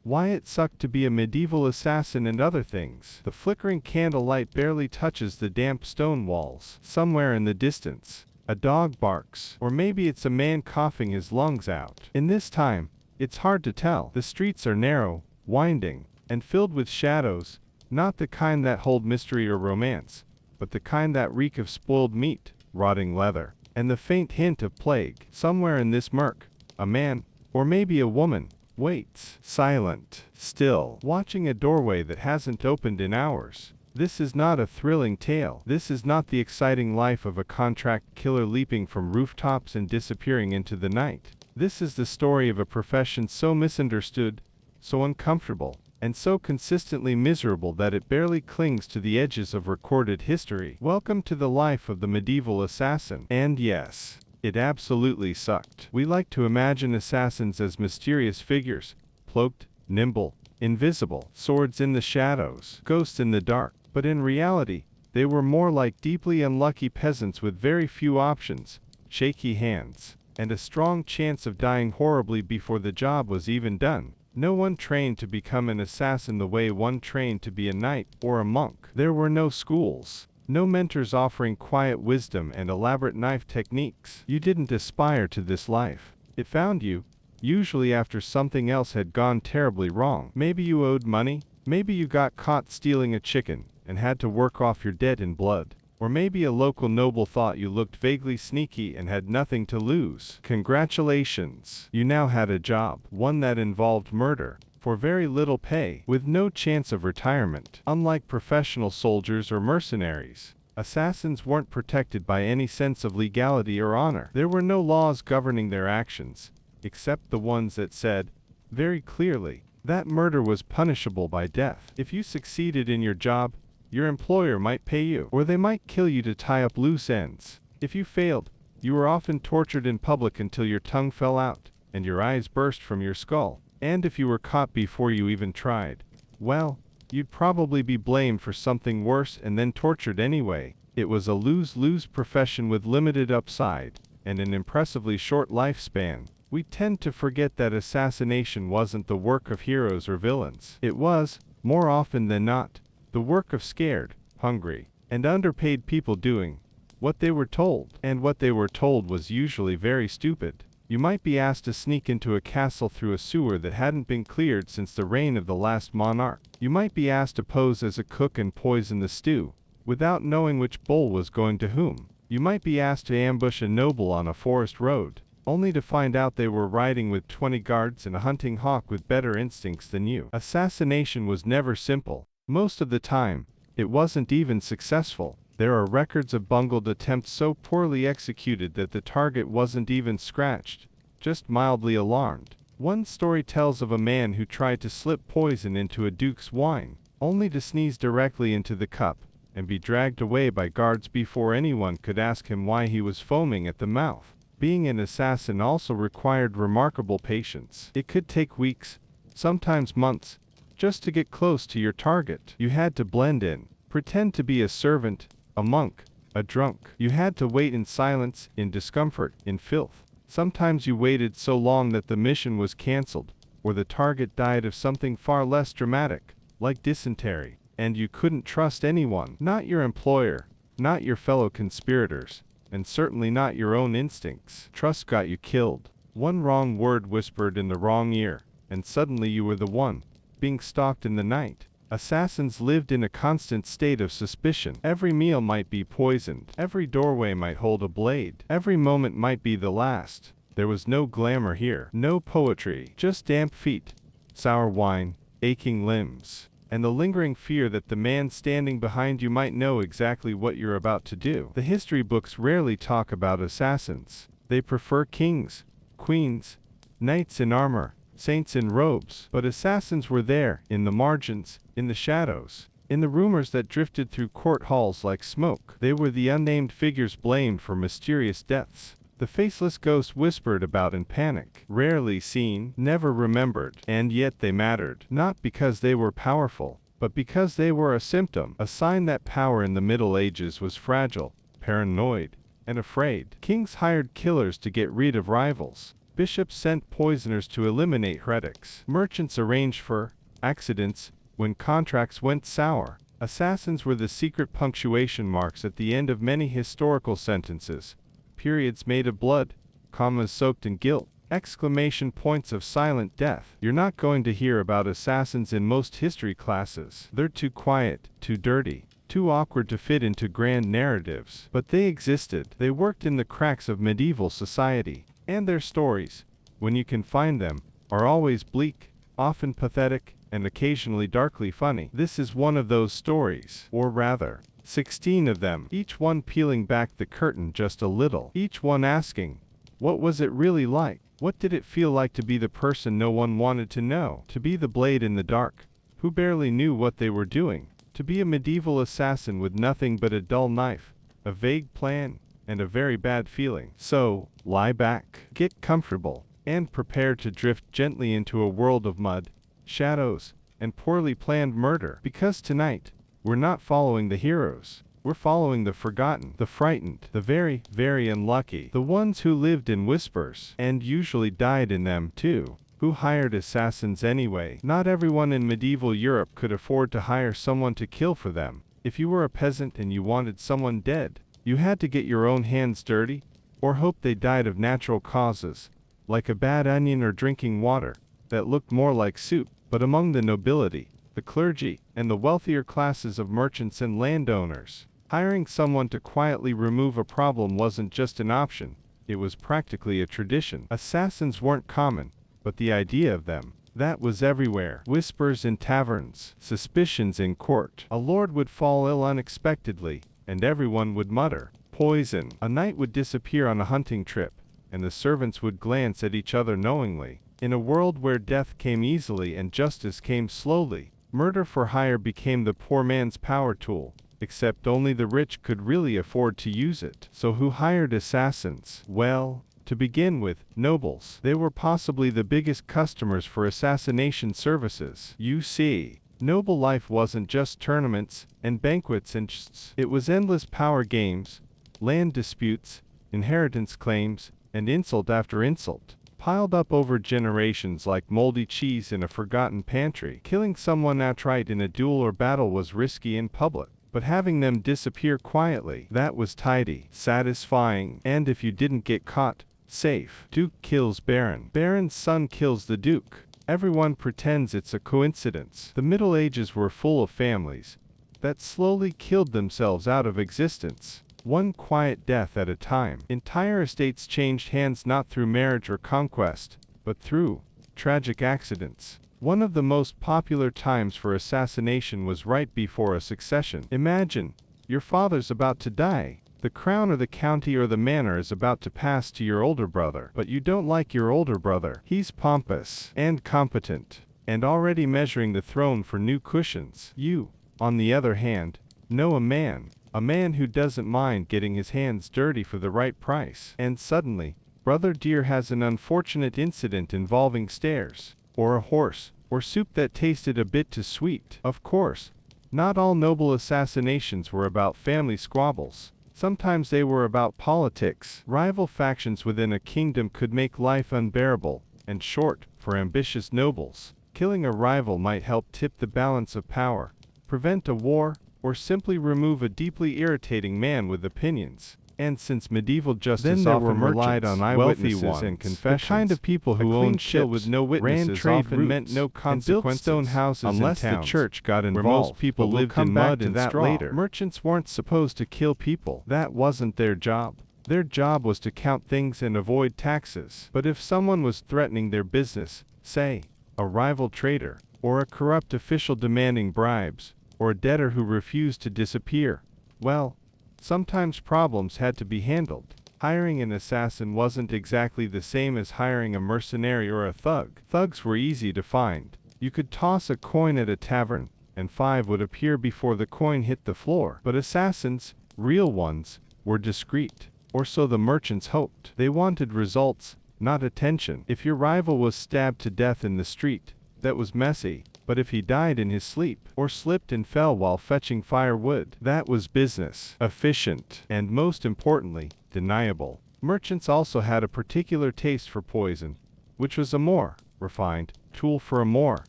Why it sucked to be a medieval assassin and other things. The flickering candlelight barely touches the damp stone walls. Somewhere in the distance, a dog barks. Or maybe it's a man coughing his lungs out. In this time, it's hard to tell. The streets are narrow, winding, and filled with shadows, not the kind that hold mystery or romance, but the kind that reek of spoiled meat, rotting leather, and the faint hint of plague. Somewhere in this murk, a man, or maybe a woman, waits, silent, still, watching a doorway that hasn't opened in hours. This is not a thrilling tale. This is not the exciting life of a contract killer leaping from rooftops and disappearing into the night. This is the story of a profession so misunderstood, so uncomfortable, and so consistently miserable that it barely clings to the edges of recorded history. Welcome to the life of the medieval assassin. And yes, it absolutely sucked. We like to imagine assassins as mysterious figures, cloaked, nimble, invisible, swords in the shadows, ghosts in the dark. But in reality, they were more like deeply unlucky peasants with very few options, shaky hands, and a strong chance of dying horribly before the job was even done. No one trained to become an assassin the way one trained to be a knight or a monk. There were no schools, no mentors offering quiet wisdom and elaborate knife techniques. You didn't aspire to this life. It found you, usually after something else had gone terribly wrong. Maybe you owed money, maybe you got caught stealing a chicken and had to work off your debt in blood. Or maybe a local noble thought you looked vaguely sneaky and had nothing to lose. Congratulations! You now had a job, one that involved murder, for very little pay, with no chance of retirement. Unlike professional soldiers or mercenaries, assassins weren't protected by any sense of legality or honor. There were no laws governing their actions, except the ones that said, very clearly, that murder was punishable by death. If you succeeded in your job, your employer might pay you, or they might kill you to tie up loose ends. If you failed, you were often tortured in public until your tongue fell out, and your eyes burst from your skull. And if you were caught before you even tried, well, you'd probably be blamed for something worse and then tortured anyway. It was a lose-lose profession with limited upside, and an impressively short lifespan. We tend to forget that assassination wasn't the work of heroes or villains. It was, more often than not, the work of scared, hungry, and underpaid people doing what they were told. And what they were told was usually very stupid. You might be asked to sneak into a castle through a sewer that hadn't been cleared since the reign of the last monarch. You might be asked to pose as a cook and poison the stew, without knowing which bowl was going to whom. You might be asked to ambush a noble on a forest road, only to find out they were riding with 20 guards and a hunting hawk with better instincts than you. Assassination was never simple. Most of the time, it wasn't even successful. There are records of bungled attempts so poorly executed that the target wasn't even scratched, just mildly alarmed. One story tells of a man who tried to slip poison into a duke's wine, only to sneeze directly into the cup, and be dragged away by guards before anyone could ask him why he was foaming at the mouth. Being an assassin also required remarkable patience. It could take weeks, sometimes months, just to get close to your target. You had to blend in, pretend to be a servant, a monk, a drunk. You had to wait in silence, in discomfort, in filth. Sometimes you waited so long that the mission was cancelled, or the target died of something far less dramatic, like dysentery. And you couldn't trust anyone, not your employer, not your fellow conspirators, and certainly not your own instincts. Trust got you killed. One wrong word whispered in the wrong ear, and suddenly you were the one being stalked in the night. Assassins lived in a constant state of suspicion. Every meal might be poisoned. Every doorway might hold a blade. Every moment might be the last. There was no glamour here, no poetry, just damp feet, sour wine, aching limbs, and the lingering fear that the man standing behind you might know exactly what you're about to do. The history books rarely talk about assassins. They prefer kings, queens, knights in armor, saints in robes. But assassins were there, in the margins, in the shadows, in the rumors that drifted through court halls like smoke. They were the unnamed figures blamed for mysterious deaths, the faceless ghosts whispered about in panic, rarely seen, never remembered. And yet they mattered, not because they were powerful, but because they were a symptom, a sign that power in the Middle Ages was fragile, paranoid, and afraid. Kings hired killers to get rid of rivals. Bishops sent poisoners to eliminate heretics. Merchants arranged for accidents when contracts went sour. Assassins were the secret punctuation marks at the end of many historical sentences. Periods made of blood, commas soaked in guilt, exclamation points of silent death. You're not going to hear about assassins in most history classes. They're too quiet, too dirty, too awkward to fit into grand narratives. But they existed. They worked in the cracks of medieval society. And their stories, when you can find them, are always bleak, often pathetic, and occasionally darkly funny. This is one of those stories, or rather, 16 of them, each one peeling back the curtain just a little, each one asking, what was it really like? What did it feel like to be the person no one wanted to know? To be the blade in the dark, who barely knew what they were doing? To be a medieval assassin with nothing but a dull knife, a vague plan, and a very bad feeling. So, lie back, get comfortable, and prepare to drift gently into a world of mud, shadows, and poorly planned murder. Because tonight, we're not following the heroes. We're following the forgotten, the frightened, the very, very unlucky, the ones who lived in whispers, and usually died in them too. Who hired assassins anyway? Not everyone in medieval Europe could afford to hire someone to kill for them. If you were a peasant and you wanted someone dead, you had to get your own hands dirty, or hope they died of natural causes, like a bad onion or drinking water, that looked more like soup. But among the nobility, the clergy, and the wealthier classes of merchants and landowners, hiring someone to quietly remove a problem wasn't just an option, it was practically a tradition. Assassins weren't common, but the idea of them, that was everywhere. Whispers in taverns, suspicions in court. A lord would fall ill unexpectedly, and everyone would mutter, poison. A knight would disappear on a hunting trip, and the servants would glance at each other knowingly. In a world where death came easily and justice came slowly, murder for hire became the poor man's power tool, except only the rich could really afford to use it. So who hired assassins? Well, to begin with, nobles. They were possibly the biggest customers for assassination services. You see, noble life wasn't just tournaments and banquets and chests. It was endless power games, land disputes, inheritance claims, and insult after insult, piled up over generations like moldy cheese in a forgotten pantry. Killing someone outright in a duel or battle was risky in public, but having them disappear quietly, that was tidy, satisfying, and if you didn't get caught, safe. Duke kills Baron. Baron's son kills the Duke. Everyone pretends it's a coincidence. The Middle Ages were full of families that slowly killed themselves out of existence, one quiet death at a time. Entire estates changed hands not through marriage or conquest, but through tragic accidents. One of the most popular times for assassination was right before a succession. Imagine, your father's about to die. The crown or the county or the manor is about to pass to your older brother. But you don't like your older brother. He's pompous and competent, and already measuring the throne for new cushions. You, on the other hand, know a man who doesn't mind getting his hands dirty for the right price. And suddenly, Brother Dear has an unfortunate incident involving stairs, or a horse, or soup that tasted a bit too sweet. Of course, not all noble assassinations were about family squabbles. Sometimes they were about politics. Rival factions within a kingdom could make life unbearable and short for ambitious nobles. Killing a rival might help tip the balance of power, prevent a war, or simply remove a deeply irritating man with opinions. And since medieval justice often relied on eyewitnesses and confessions, the kind of people who owned ships with no witnesses ran trade often meant no consequences, and built stone houses unless the church got involved, where most people lived in mud and straw. Later. Merchants weren't supposed to kill people. That wasn't their job. Their job was to count things and avoid taxes. But if someone was threatening their business, say, a rival trader, or a corrupt official demanding bribes, or a debtor who refused to disappear, well, sometimes problems had to be handled. Hiring an assassin wasn't exactly the same as hiring a mercenary or a thug. Thugs were easy to find. You could toss a coin at a tavern, and 5 would appear before the coin hit the floor. But assassins, real ones, were discreet, or so the merchants hoped. They wanted results, not attention. If your rival was stabbed to death in the street, that was messy. But if he died in his sleep, or slipped and fell while fetching firewood, that was business, efficient, and most importantly, deniable. Merchants also had a particular taste for poison, which was a more refined tool for a more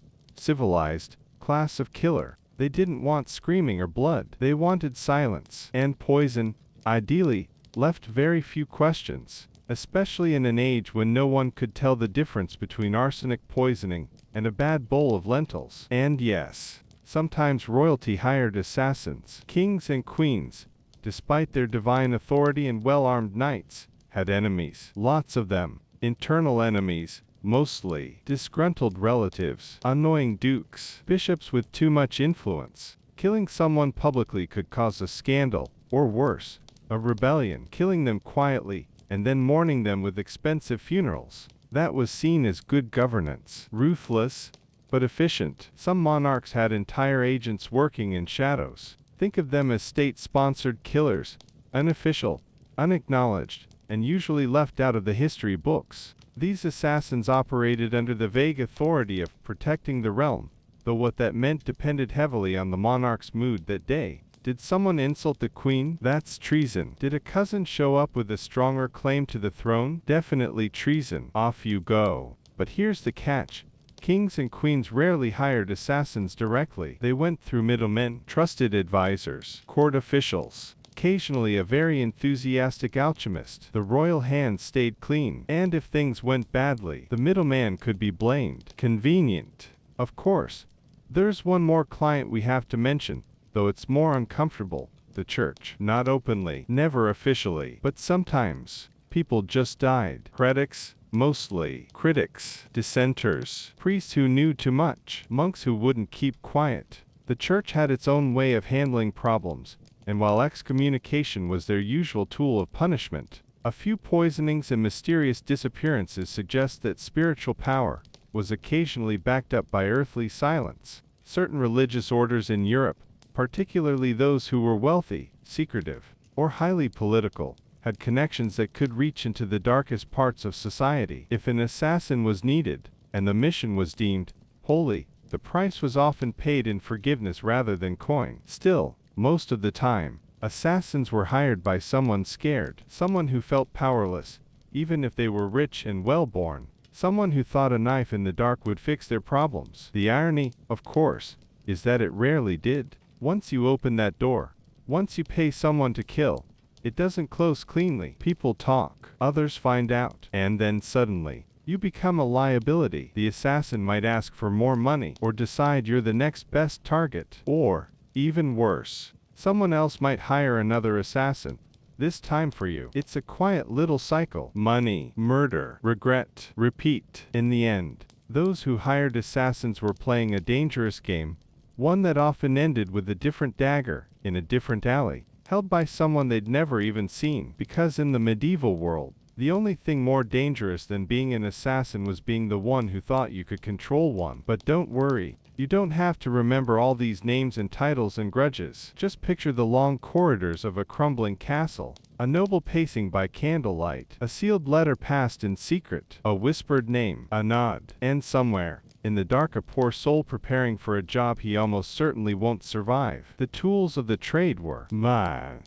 civilized class of killer. They didn't want screaming or blood. They wanted silence. And poison, ideally, left very few questions, especially in an age when no one could tell the difference between arsenic poisoning and a bad bowl of lentils. And yes, sometimes royalty hired assassins. Kings and queens, despite their divine authority and well-armed knights, had enemies. Lots of them. Internal enemies, mostly disgruntled relatives, annoying dukes, bishops with too much influence. Killing someone publicly could cause a scandal, or worse, a rebellion. Killing them quietly, and then mourning them with expensive funerals. That was seen as good governance. Ruthless, but efficient. Some monarchs had entire agents working in shadows. Think of them as state-sponsored killers, unofficial, unacknowledged, and usually left out of the history books. These assassins operated under the vague authority of protecting the realm, though what that meant depended heavily on the monarch's mood that day. Did someone insult the queen? That's treason. Did a cousin show up with a stronger claim to the throne? Definitely treason. Off you go. But here's the catch. Kings and queens rarely hired assassins directly. They went through middlemen, trusted advisors, court officials, occasionally a very enthusiastic alchemist. The royal hands stayed clean, and if things went badly, the middleman could be blamed. Convenient. Of course. There's one more client we have to mention, though it's more uncomfortable. The church. Not openly, never officially, but sometimes. People just died. Heretics, mostly. Critics, dissenters, priests who knew too much, monks who wouldn't keep quiet. The church had its own way of handling problems, and while excommunication was their usual tool of punishment, a few poisonings and mysterious disappearances suggest that spiritual power was occasionally backed up by earthly silence. Certain religious orders in Europe, particularly those who were wealthy, secretive, or highly political, had connections that could reach into the darkest parts of society. If an assassin was needed, and the mission was deemed holy, the price was often paid in forgiveness rather than coin. Still, most of the time, assassins were hired by someone scared, someone who felt powerless, even if they were rich and well-born, someone who thought a knife in the dark would fix their problems. The irony, of course, is that it rarely did. Once you open that door, once you pay someone to kill, it doesn't close cleanly. People talk, others find out, and then suddenly, you become a liability. The assassin might ask for more money, or decide you're the next best target, or, even worse, someone else might hire another assassin, this time for you. It's a quiet little cycle. Money, murder, regret, repeat. In the end, those who hired assassins were playing a dangerous game, one that often ended with a different dagger, in a different alley, held by someone they'd never even seen. Because in the medieval world, the only thing more dangerous than being an assassin was being the one who thought you could control one. But don't worry, you don't have to remember all these names and titles and grudges. Just picture the long corridors of a crumbling castle, a noble pacing by candlelight, a sealed letter passed in secret, a whispered name, a nod, and somewhere, in the dark, a poor soul preparing for a job he almost certainly won't survive. The tools of the trade were,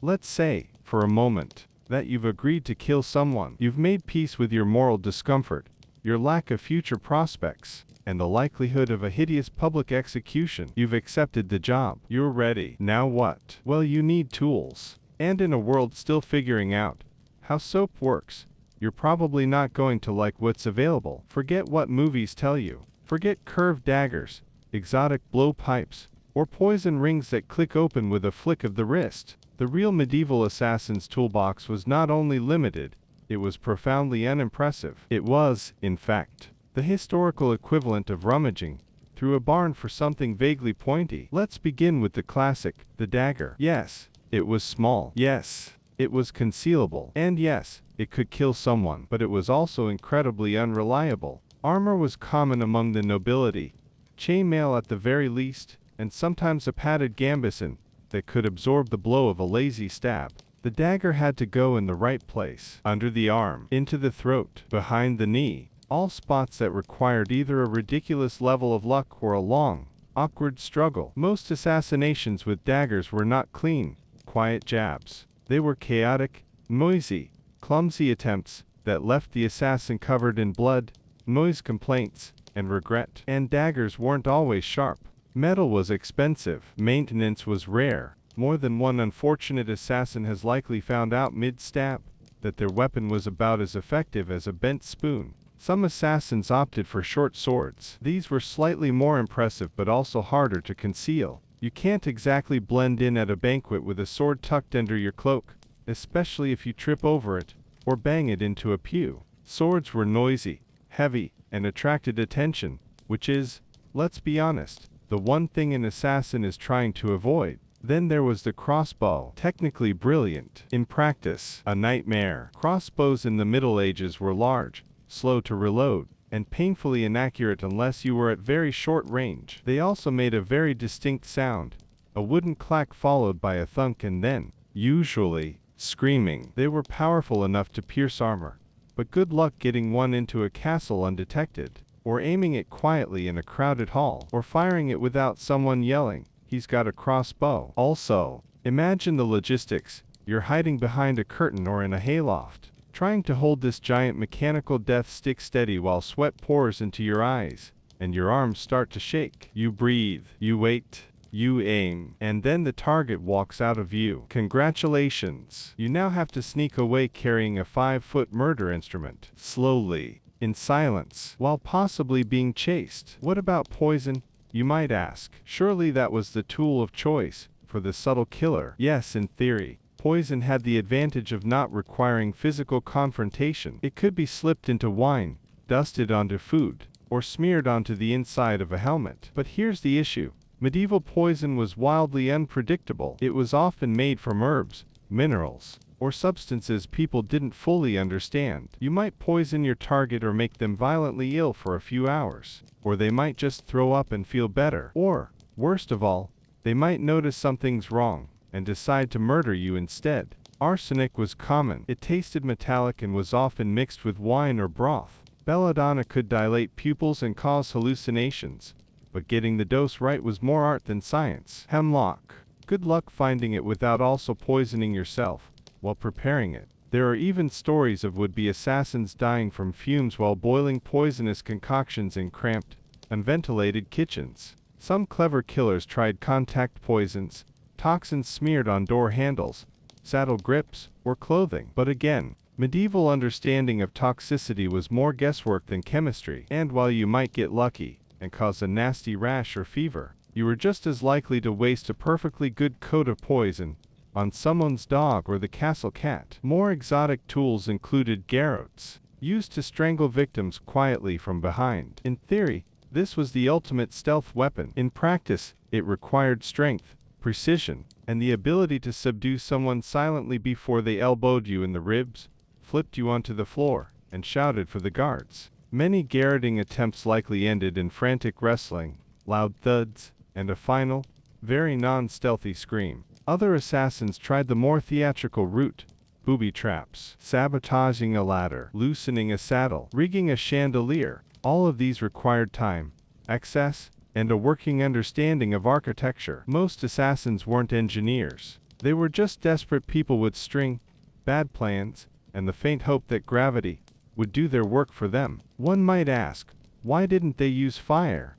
let's say, for a moment, that you've agreed to kill someone. You've made peace with your moral discomfort, your lack of future prospects, and the likelihood of a hideous public execution. You've accepted the job. You're ready. Now what? Well, you need tools. And in a world still figuring out how soap works, you're probably not going to like what's available. Forget what movies tell you. Forget curved daggers, exotic blowpipes, or poison rings that click open with a flick of the wrist. The real medieval assassin's toolbox was not only limited, it was profoundly unimpressive. It was, in fact, the historical equivalent of rummaging through a barn for something vaguely pointy. Let's begin with the classic, the dagger. Yes, it was small. Yes, it was concealable. And yes, it could kill someone, but it was also incredibly unreliable. Armor was common among the nobility, chainmail at the very least, and sometimes a padded gambeson that could absorb the blow of a lazy stab. The dagger had to go in the right place, under the arm, into the throat, behind the knee, all spots that required either a ridiculous level of luck or a long, awkward struggle. Most assassinations with daggers were not clean, quiet jabs. They were chaotic, noisy, clumsy attempts that left the assassin covered in blood, noise complaints, and regret. And daggers weren't always sharp. Metal was expensive. Maintenance was rare. More than one unfortunate assassin has likely found out mid-stab that their weapon was about as effective as a bent spoon. Some assassins opted for short swords. These were slightly more impressive but also harder to conceal. You can't exactly blend in at a banquet with a sword tucked under your cloak, especially if you trip over it or bang it into a pew. Swords were noisy, heavy, and attracted attention, which is, let's be honest, the one thing an assassin is trying to avoid. Then there was the crossbow, technically brilliant, in practice, a nightmare. Crossbows in the Middle Ages were large, slow to reload, and painfully inaccurate unless you were at very short range. They also made a very distinct sound, a wooden clack followed by a thunk and then, usually, screaming. They were powerful enough to pierce armor, but good luck getting one into a castle undetected, or aiming it quietly in a crowded hall, or firing it without someone yelling, "He's got a crossbow." Also, imagine the logistics. You're hiding behind a curtain or in a hayloft, trying to hold this giant mechanical death stick steady while sweat pours into your eyes, and your arms start to shake. You breathe, you wait, you aim, and then the target walks out of view. Congratulations! You now have to sneak away carrying a 5-foot murder instrument, slowly, in silence, while possibly being chased. What about poison? You might ask. Surely that was the tool of choice for the subtle killer. Yes, in theory, poison had the advantage of not requiring physical confrontation. It could be slipped into wine, dusted onto food, or smeared onto the inside of a helmet. But here's the issue. Medieval poison was wildly unpredictable. It was often made from herbs, minerals, or substances people didn't fully understand. You might poison your target or make them violently ill for a few hours, or they might just throw up and feel better. Or, worst of all, they might notice something's wrong and decide to murder you instead. Arsenic was common. It tasted metallic and was often mixed with wine or broth. Belladonna could dilate pupils and cause hallucinations, but getting the dose right was more art than science. Hemlock. Good luck finding it without also poisoning yourself while preparing it. There are even stories of would-be assassins dying from fumes while boiling poisonous concoctions in cramped, unventilated kitchens. Some clever killers tried contact poisons, toxins smeared on door handles, saddle grips, or clothing. But again, medieval understanding of toxicity was more guesswork than chemistry. And while you might get lucky and cause a nasty rash or fever, you were just as likely to waste a perfectly good coat of poison on someone's dog or the castle cat. More exotic tools included garrotes, used to strangle victims quietly from behind. In theory, this was the ultimate stealth weapon. In practice, it required strength, precision, and the ability to subdue someone silently before they elbowed you in the ribs, flipped you onto the floor, and shouted for the guards. Many garroting attempts likely ended in frantic wrestling, loud thuds, and a final, very non-stealthy scream. Other assassins tried the more theatrical route: booby traps, sabotaging a ladder, loosening a saddle, rigging a chandelier. All of these required time, excess, and a working understanding of architecture. Most assassins weren't engineers. They were just desperate people with string, bad plans, and the faint hope that gravity would do their work for them. One might ask, why didn't they use fire?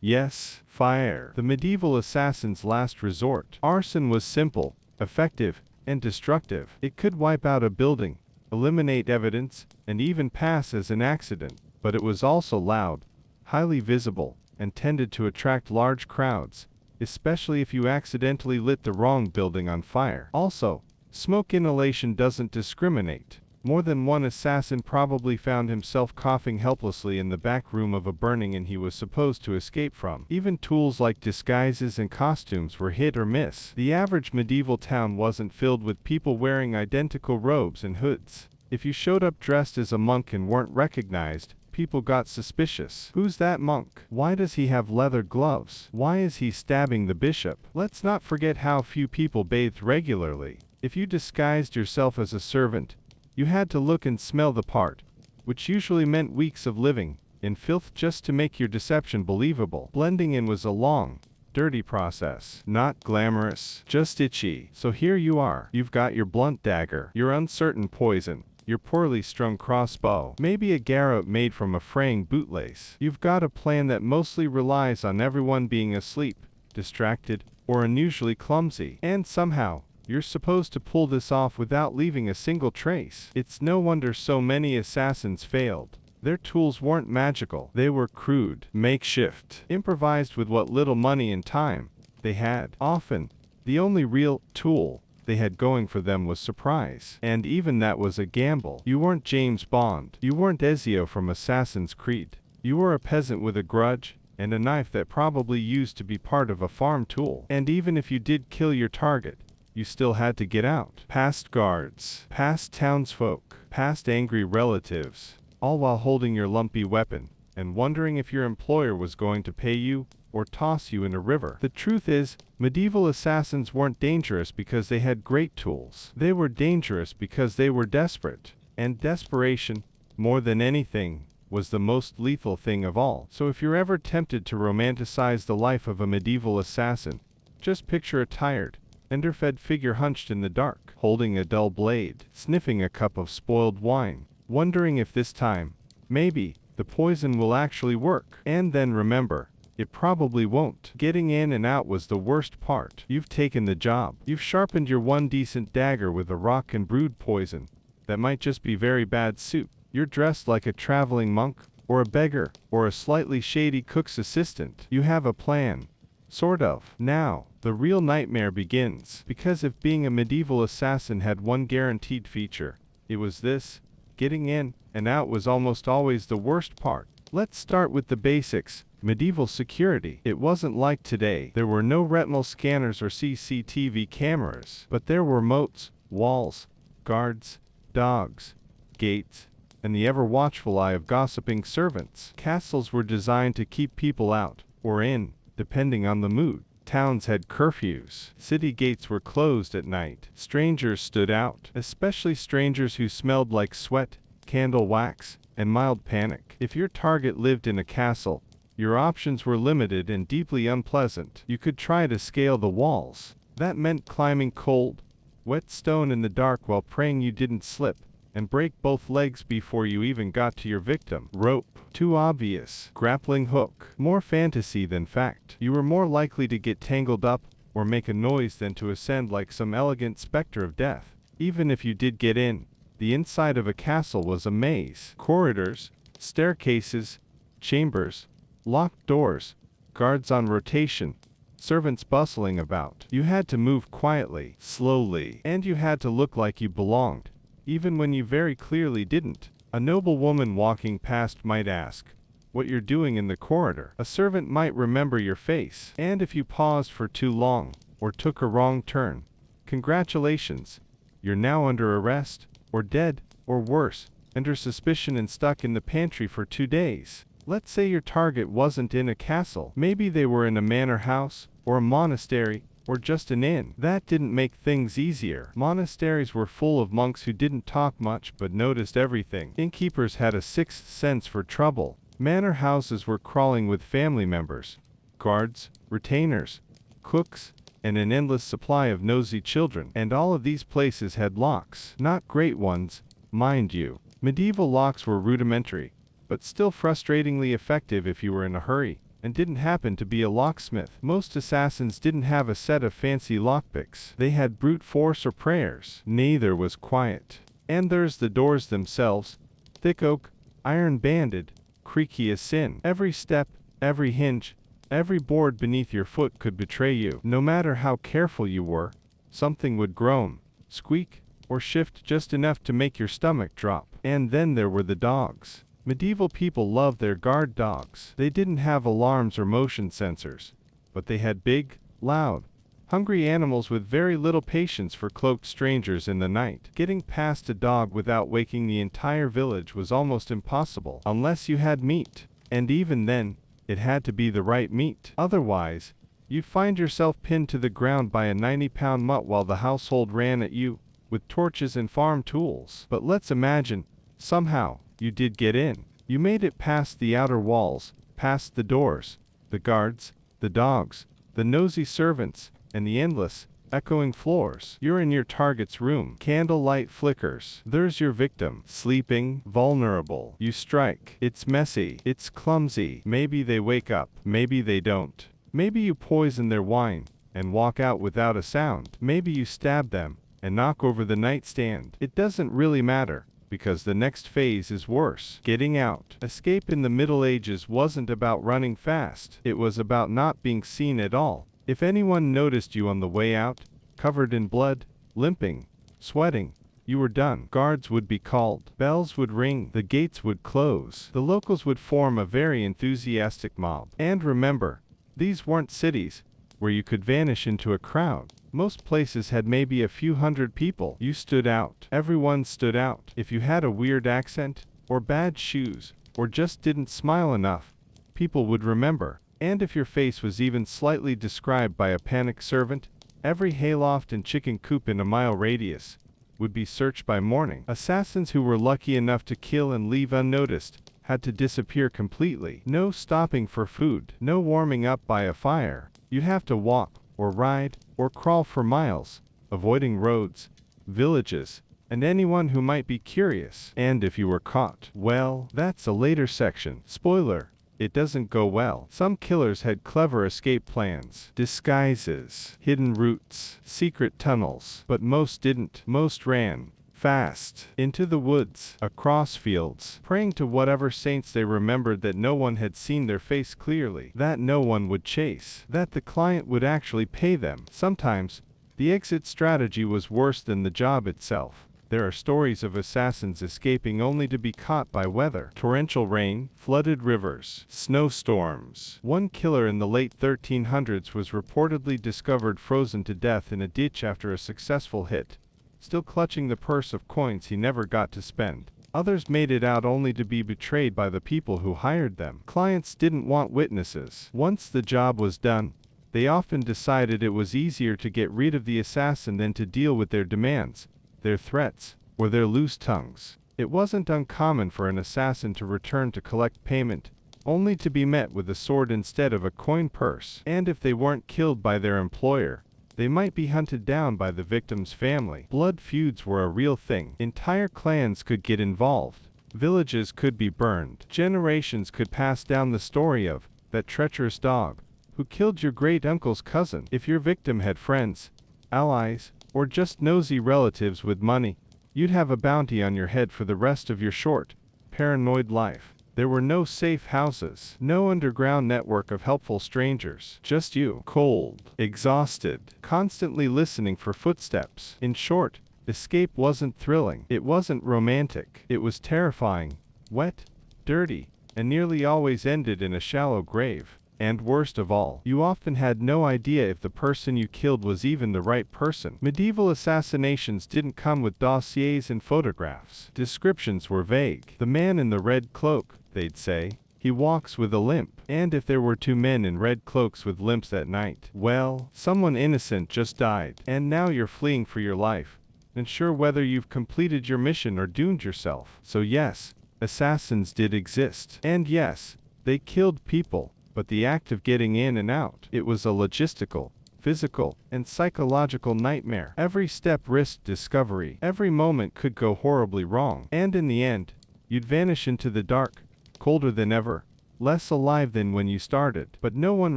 Yes, fire. The medieval assassin's last resort. Arson was simple, effective, and destructive. It could wipe out a building, eliminate evidence, and even pass as an accident. But it was also loud, highly visible, and tended to attract large crowds, especially if you accidentally lit the wrong building on fire. Also, smoke inhalation doesn't discriminate. More than one assassin probably found himself coughing helplessly in the back room of a burning inn he was supposed to escape from. Even tools like disguises and costumes were hit or miss. The average medieval town wasn't filled with people wearing identical robes and hoods. If you showed up dressed as a monk and weren't recognized, people got suspicious. Who's that monk? Why does he have leather gloves? Why is he stabbing the bishop? Let's not forget how few people bathed regularly. If you disguised yourself as a servant, you had to look and smell the part, which usually meant weeks of living in filth just to make your deception believable. Blending in was a long, dirty process. Not glamorous, just itchy. So here you are. You've got your blunt dagger, your uncertain poison, your poorly strung crossbow, maybe a garrote made from a fraying bootlace. You've got a plan that mostly relies on everyone being asleep, distracted, or unusually clumsy. And somehow, you're supposed to pull this off without leaving a single trace. It's no wonder so many assassins failed. Their tools weren't magical. They were crude, makeshift, improvised with what little money and time they had. Often, the only real tool they had going for them was surprise. And even that was a gamble. You weren't James Bond. You weren't Ezio from Assassin's Creed. You were a peasant with a grudge, and a knife that probably used to be part of a farm tool. And even if you did kill your target, you still had to get out. Past guards, past townsfolk, past angry relatives, all while holding your lumpy weapon, and wondering if your employer was going to pay you, or toss you in a river. The truth is, medieval assassins weren't dangerous because they had great tools. They were dangerous because they were desperate. And desperation, more than anything, was the most lethal thing of all. So if you're ever tempted to romanticize the life of a medieval assassin, just picture a tired, underfed figure hunched in the dark, holding a dull blade, sniffing a cup of spoiled wine, wondering if this time, maybe, the poison will actually work. And then remember, it probably won't. Getting in and out was the worst part. You've taken the job. You've sharpened your one decent dagger with a rock and brewed poison that might just be very bad soup. You're dressed like a traveling monk, or a beggar, or a slightly shady cook's assistant. You have a plan. Sort of. Now, the real nightmare begins. Because if being a medieval assassin had one guaranteed feature, it was this: getting in and out was almost always the worst part. Let's start with the basics. Medieval security. It wasn't like today. There were no retinal scanners or CCTV cameras, but there were moats, walls, guards, dogs, gates, and the ever-watchful eye of gossiping servants. Castles were designed to keep people out, or in, depending on the mood. Towns had curfews. City gates were closed at night. Strangers stood out, especially strangers who smelled like sweat, candle wax, and mild panic. If your target lived in a castle, your options were limited and deeply unpleasant. You could try to scale the walls. That meant climbing cold, wet stone in the dark while praying you didn't slip and break both legs before you even got to your victim. Rope. Too obvious. Grappling hook. More fantasy than fact. You were more likely to get tangled up or make a noise than to ascend like some elegant specter of death. Even if you did get in, the inside of a castle was a maze. Corridors, staircases, chambers, locked doors, guards on rotation, servants bustling about. You had to move quietly, slowly, and you had to look like you belonged, even when you very clearly didn't. A noble woman walking past might ask what you're doing in the corridor. A servant might remember your face. And if you paused for too long, or took a wrong turn, congratulations, you're now under arrest, or dead, or worse, under suspicion and stuck in the pantry for 2 days. Let's say your target wasn't in a castle. Maybe they were in a manor house, or a monastery, or just an inn. That didn't make things easier. Monasteries were full of monks who didn't talk much but noticed everything. Innkeepers had a sixth sense for trouble. Manor houses were crawling with family members, guards, retainers, cooks, and an endless supply of nosy children. And all of these places had locks. Not great ones, mind you. Medieval locks were rudimentary, but still frustratingly effective if you were in a hurry and didn't happen to be a locksmith. Most assassins didn't have a set of fancy lockpicks. They had brute force or prayers. Neither was quiet. And there's the doors themselves. Thick oak, iron banded, creaky as sin. Every step, every hinge, every board beneath your foot could betray you. No matter how careful you were, something would groan, squeak, or shift just enough to make your stomach drop. And then there were the dogs. Medieval people loved their guard dogs. They didn't have alarms or motion sensors, but they had big, loud, hungry animals with very little patience for cloaked strangers in the night. Getting past a dog without waking the entire village was almost impossible, unless you had meat. And even then, it had to be the right meat. Otherwise, you'd find yourself pinned to the ground by a 90-pound mutt while the household ran at you with torches and farm tools. But let's imagine, somehow, you did get in. You made it past the outer walls, past the doors, the guards, the dogs, the nosy servants, and the endless, echoing floors. You're in your target's room. Candlelight flickers. There's your victim, sleeping, vulnerable. You strike. It's messy. It's clumsy. Maybe they wake up. Maybe they don't. Maybe you poison their wine and walk out without a sound. Maybe you stab them and knock over the nightstand. It doesn't really matter, because the next phase is worse. Getting out. Escape in the Middle Ages wasn't about running fast. It was about not being seen at all. If anyone noticed you on the way out, covered in blood, limping, sweating, you were done. Guards would be called. Bells would ring. The gates would close. The locals would form a very enthusiastic mob. And remember, these weren't cities where you could vanish into a crowd. Most places had maybe a few hundred people. You stood out. Everyone stood out. If you had a weird accent, or bad shoes, or just didn't smile enough, people would remember. And if your face was even slightly described by a panicked servant, every hayloft and chicken coop in a mile radius would be searched by morning. Assassins who were lucky enough to kill and leave unnoticed had to disappear completely. No stopping for food. No warming up by a fire. You'd have to walk, or ride, or crawl for miles, avoiding roads, villages, and anyone who might be curious. And if you were caught, well, that's a later section. Spoiler, it doesn't go well. Some killers had clever escape plans, disguises, hidden routes, secret tunnels, but most didn't. Most ran fast into the woods, across fields, praying to whatever saints they remembered that no one had seen their face clearly, that no one would chase, that the client would actually pay them. Sometimes, the exit strategy was worse than the job itself. There are stories of assassins escaping only to be caught by weather. Torrential rain, flooded rivers, snowstorms. One killer in the late 1300s was reportedly discovered frozen to death in a ditch after a successful hit, still clutching the purse of coins he never got to spend. Others made it out only to be betrayed by the people who hired them. Clients didn't want witnesses. Once the job was done, they often decided it was easier to get rid of the assassin than to deal with their demands, their threats, or their loose tongues. It wasn't uncommon for an assassin to return to collect payment, only to be met with a sword instead of a coin purse. And if they weren't killed by their employer, they might be hunted down by the victim's family. Blood feuds were a real thing. Entire clans could get involved. Villages could be burned. Generations could pass down the story of that treacherous dog who killed your great-uncle's cousin. If your victim had friends, allies, or just nosy relatives with money, you'd have a bounty on your head for the rest of your short, paranoid life. There were no safe houses, no underground network of helpful strangers, just you, cold, exhausted, constantly listening for footsteps. In short, escape wasn't thrilling, it wasn't romantic, it was terrifying, wet, dirty, and nearly always ended in a shallow grave. And worst of all, you often had no idea if the person you killed was even the right person. Medieval assassinations didn't come with dossiers and photographs. Descriptions were vague. The man in the red cloak, they'd say, he walks with a limp. And if there were two men in red cloaks with limps that night, well, someone innocent just died. And now you're fleeing for your life, unsure whether you've completed your mission or doomed yourself. So yes, assassins did exist. And yes, they killed people. But the act of getting in and out, it was a logistical, physical, and psychological nightmare. Every step risked discovery. Every moment could go horribly wrong. And in the end, you'd vanish into the dark, colder than ever, less alive than when you started. But no one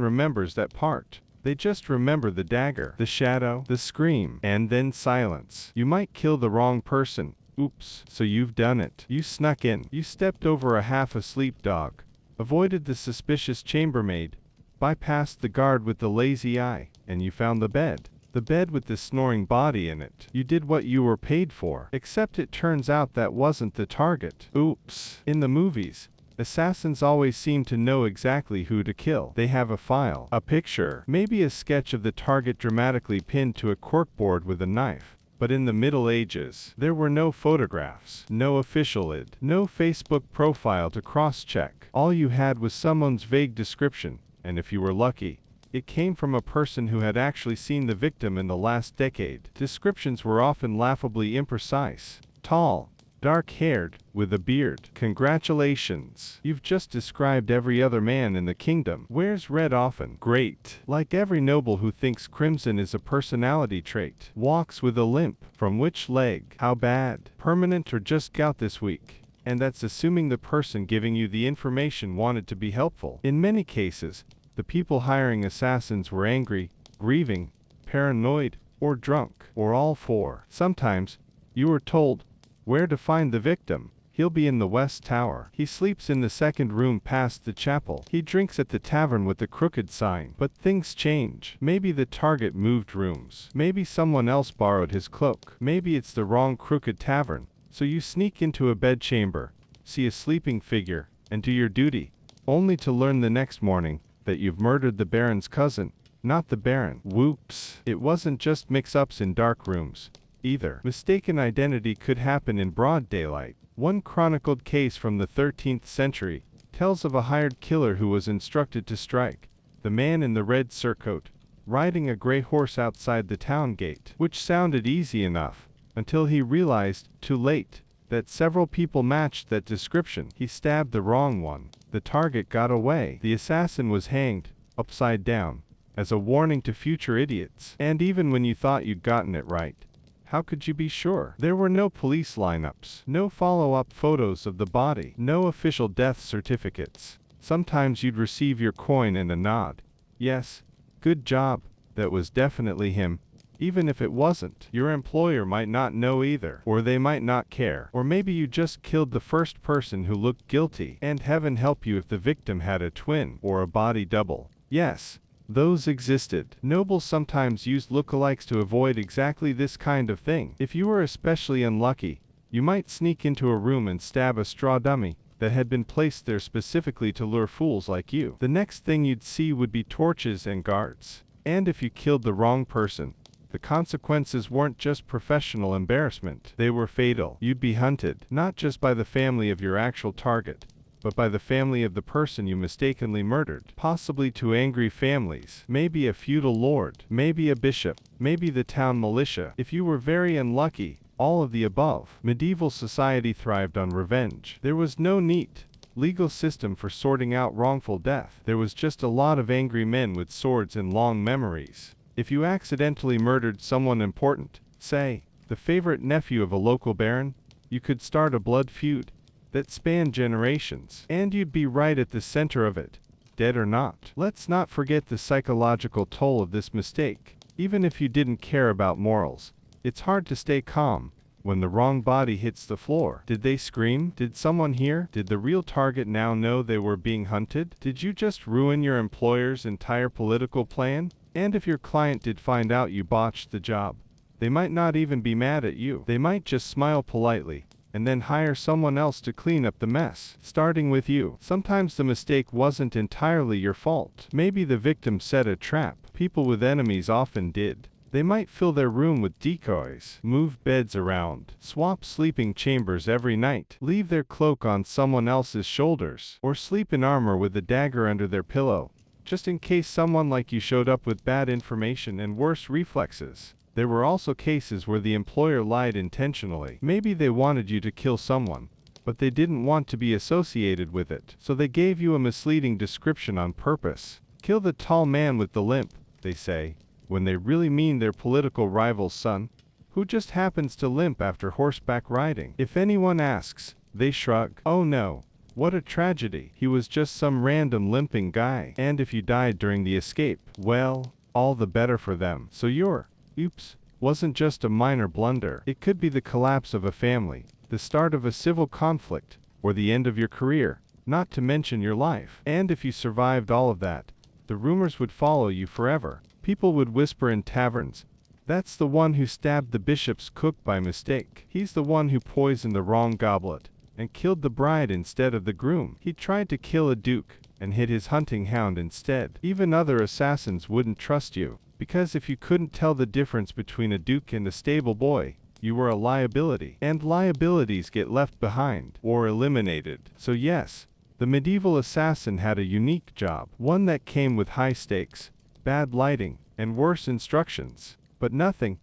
remembers that part. They just remember the dagger, the shadow, the scream, and then silence. You might kill the wrong person. Oops. So you've done it. You snuck in. You stepped over a half-asleep dog, avoided the suspicious chambermaid, bypassed the guard with the lazy eye, and you found the bed. The bed with the snoring body in it. You did what you were paid for. Except it turns out that wasn't the target. Oops. In the movies, assassins always seem to know exactly who to kill. They have a file, a picture, maybe a sketch of the target dramatically pinned to a corkboard with a knife. But in the Middle Ages, there were no photographs, no official ID, no Facebook profile to cross-check. All you had was someone's vague description, and if you were lucky, it came from a person who had actually seen the victim in the last decade. Descriptions were often laughably imprecise. Tall, dark-haired, with a beard. Congratulations. You've just described every other man in the kingdom. Wears red often. Great. Like every noble who thinks crimson is a personality trait. Walks with a limp. From which leg? How bad? Permanent or just gout this week? And that's assuming the person giving you the information wanted to be helpful. In many cases, the people hiring assassins were angry, grieving, paranoid, or drunk, or all four. Sometimes, you were told where to find the victim. He'll be in the West Tower. He sleeps in the second room past the chapel. He drinks at the tavern with the crooked sign. But things change. Maybe the target moved rooms. Maybe someone else borrowed his cloak. Maybe it's the wrong crooked tavern. So you sneak into a bedchamber, see a sleeping figure, and do your duty, only to learn the next morning that you've murdered the Baron's cousin, not the Baron. Whoops. It wasn't just mix-ups in dark rooms, either. Mistaken identity could happen in broad daylight. One chronicled case from the 13th century tells of a hired killer who was instructed to strike the man in the red surcoat, riding a gray horse outside the town gate, which sounded easy enough, until he realized, too late, that several people matched that description. He stabbed the wrong one. The target got away. The assassin was hanged, upside down, as a warning to future idiots. And even when you thought you'd gotten it right, how could you be sure? There were no police lineups, no follow-up photos of the body, no official death certificates. Sometimes you'd receive your coin and a nod. Yes, good job, that was definitely him. Even if it wasn't, your employer might not know either, or they might not care, or maybe you just killed the first person who looked guilty, and heaven help you if the victim had a twin, or a body double. Yes, those existed. Nobles sometimes used lookalikes to avoid exactly this kind of thing. If you were especially unlucky, you might sneak into a room and stab a straw dummy that had been placed there specifically to lure fools like you. The next thing you'd see would be torches and guards. And if you killed the wrong person, the consequences weren't just professional embarrassment, they were fatal. You'd be hunted, not just by the family of your actual target, but by the family of the person you mistakenly murdered. Possibly two angry families, maybe a feudal lord, maybe a bishop, maybe the town militia. If you were very unlucky, all of the above. Medieval society thrived on revenge. There was no neat, legal system for sorting out wrongful death. There was just a lot of angry men with swords and long memories. If you accidentally murdered someone important, say, the favorite nephew of a local baron, you could start a blood feud that spanned generations, and you'd be right at the center of it, dead or not. Let's not forget the psychological toll of this mistake. Even if you didn't care about morals, it's hard to stay calm when the wrong body hits the floor. Did they scream? Did someone hear? Did the real target now know they were being hunted? Did you just ruin your employer's entire political plan? And if your client did find out you botched the job, they might not even be mad at you. They might just smile politely, and then hire someone else to clean up the mess, starting with you. Sometimes the mistake wasn't entirely your fault. Maybe the victim set a trap. People with enemies often did. They might fill their room with decoys, move beds around, swap sleeping chambers every night, leave their cloak on someone else's shoulders, or sleep in armor with a dagger under their pillow, just in case someone like you showed up with bad information and worse reflexes. There were also cases where the employer lied intentionally. Maybe they wanted you to kill someone, but they didn't want to be associated with it, so they gave you a misleading description on purpose. Kill the tall man with the limp, they say, when they really mean their political rival's son, who just happens to limp after horseback riding. If anyone asks, they shrug. Oh no. What a tragedy. He was just some random limping guy. And if you died during the escape, well, all the better for them. So your oops wasn't just a minor blunder. It could be the collapse of a family, the start of a civil conflict, or the end of your career, not to mention your life. And if you survived all of that, the rumors would follow you forever. People would whisper in taverns, "That's the one who stabbed the bishop's cook by mistake. He's the one who poisoned the wrong goblet and killed the bride instead of the groom. He tried to kill a duke and hit his hunting hound instead." Even other assassins wouldn't trust you, because if you couldn't tell the difference between a duke and a stable boy, you were a liability. And liabilities get left behind, or eliminated. So yes, the medieval assassin had a unique job, one that came with high stakes, bad lighting, and worse instructions. But nothing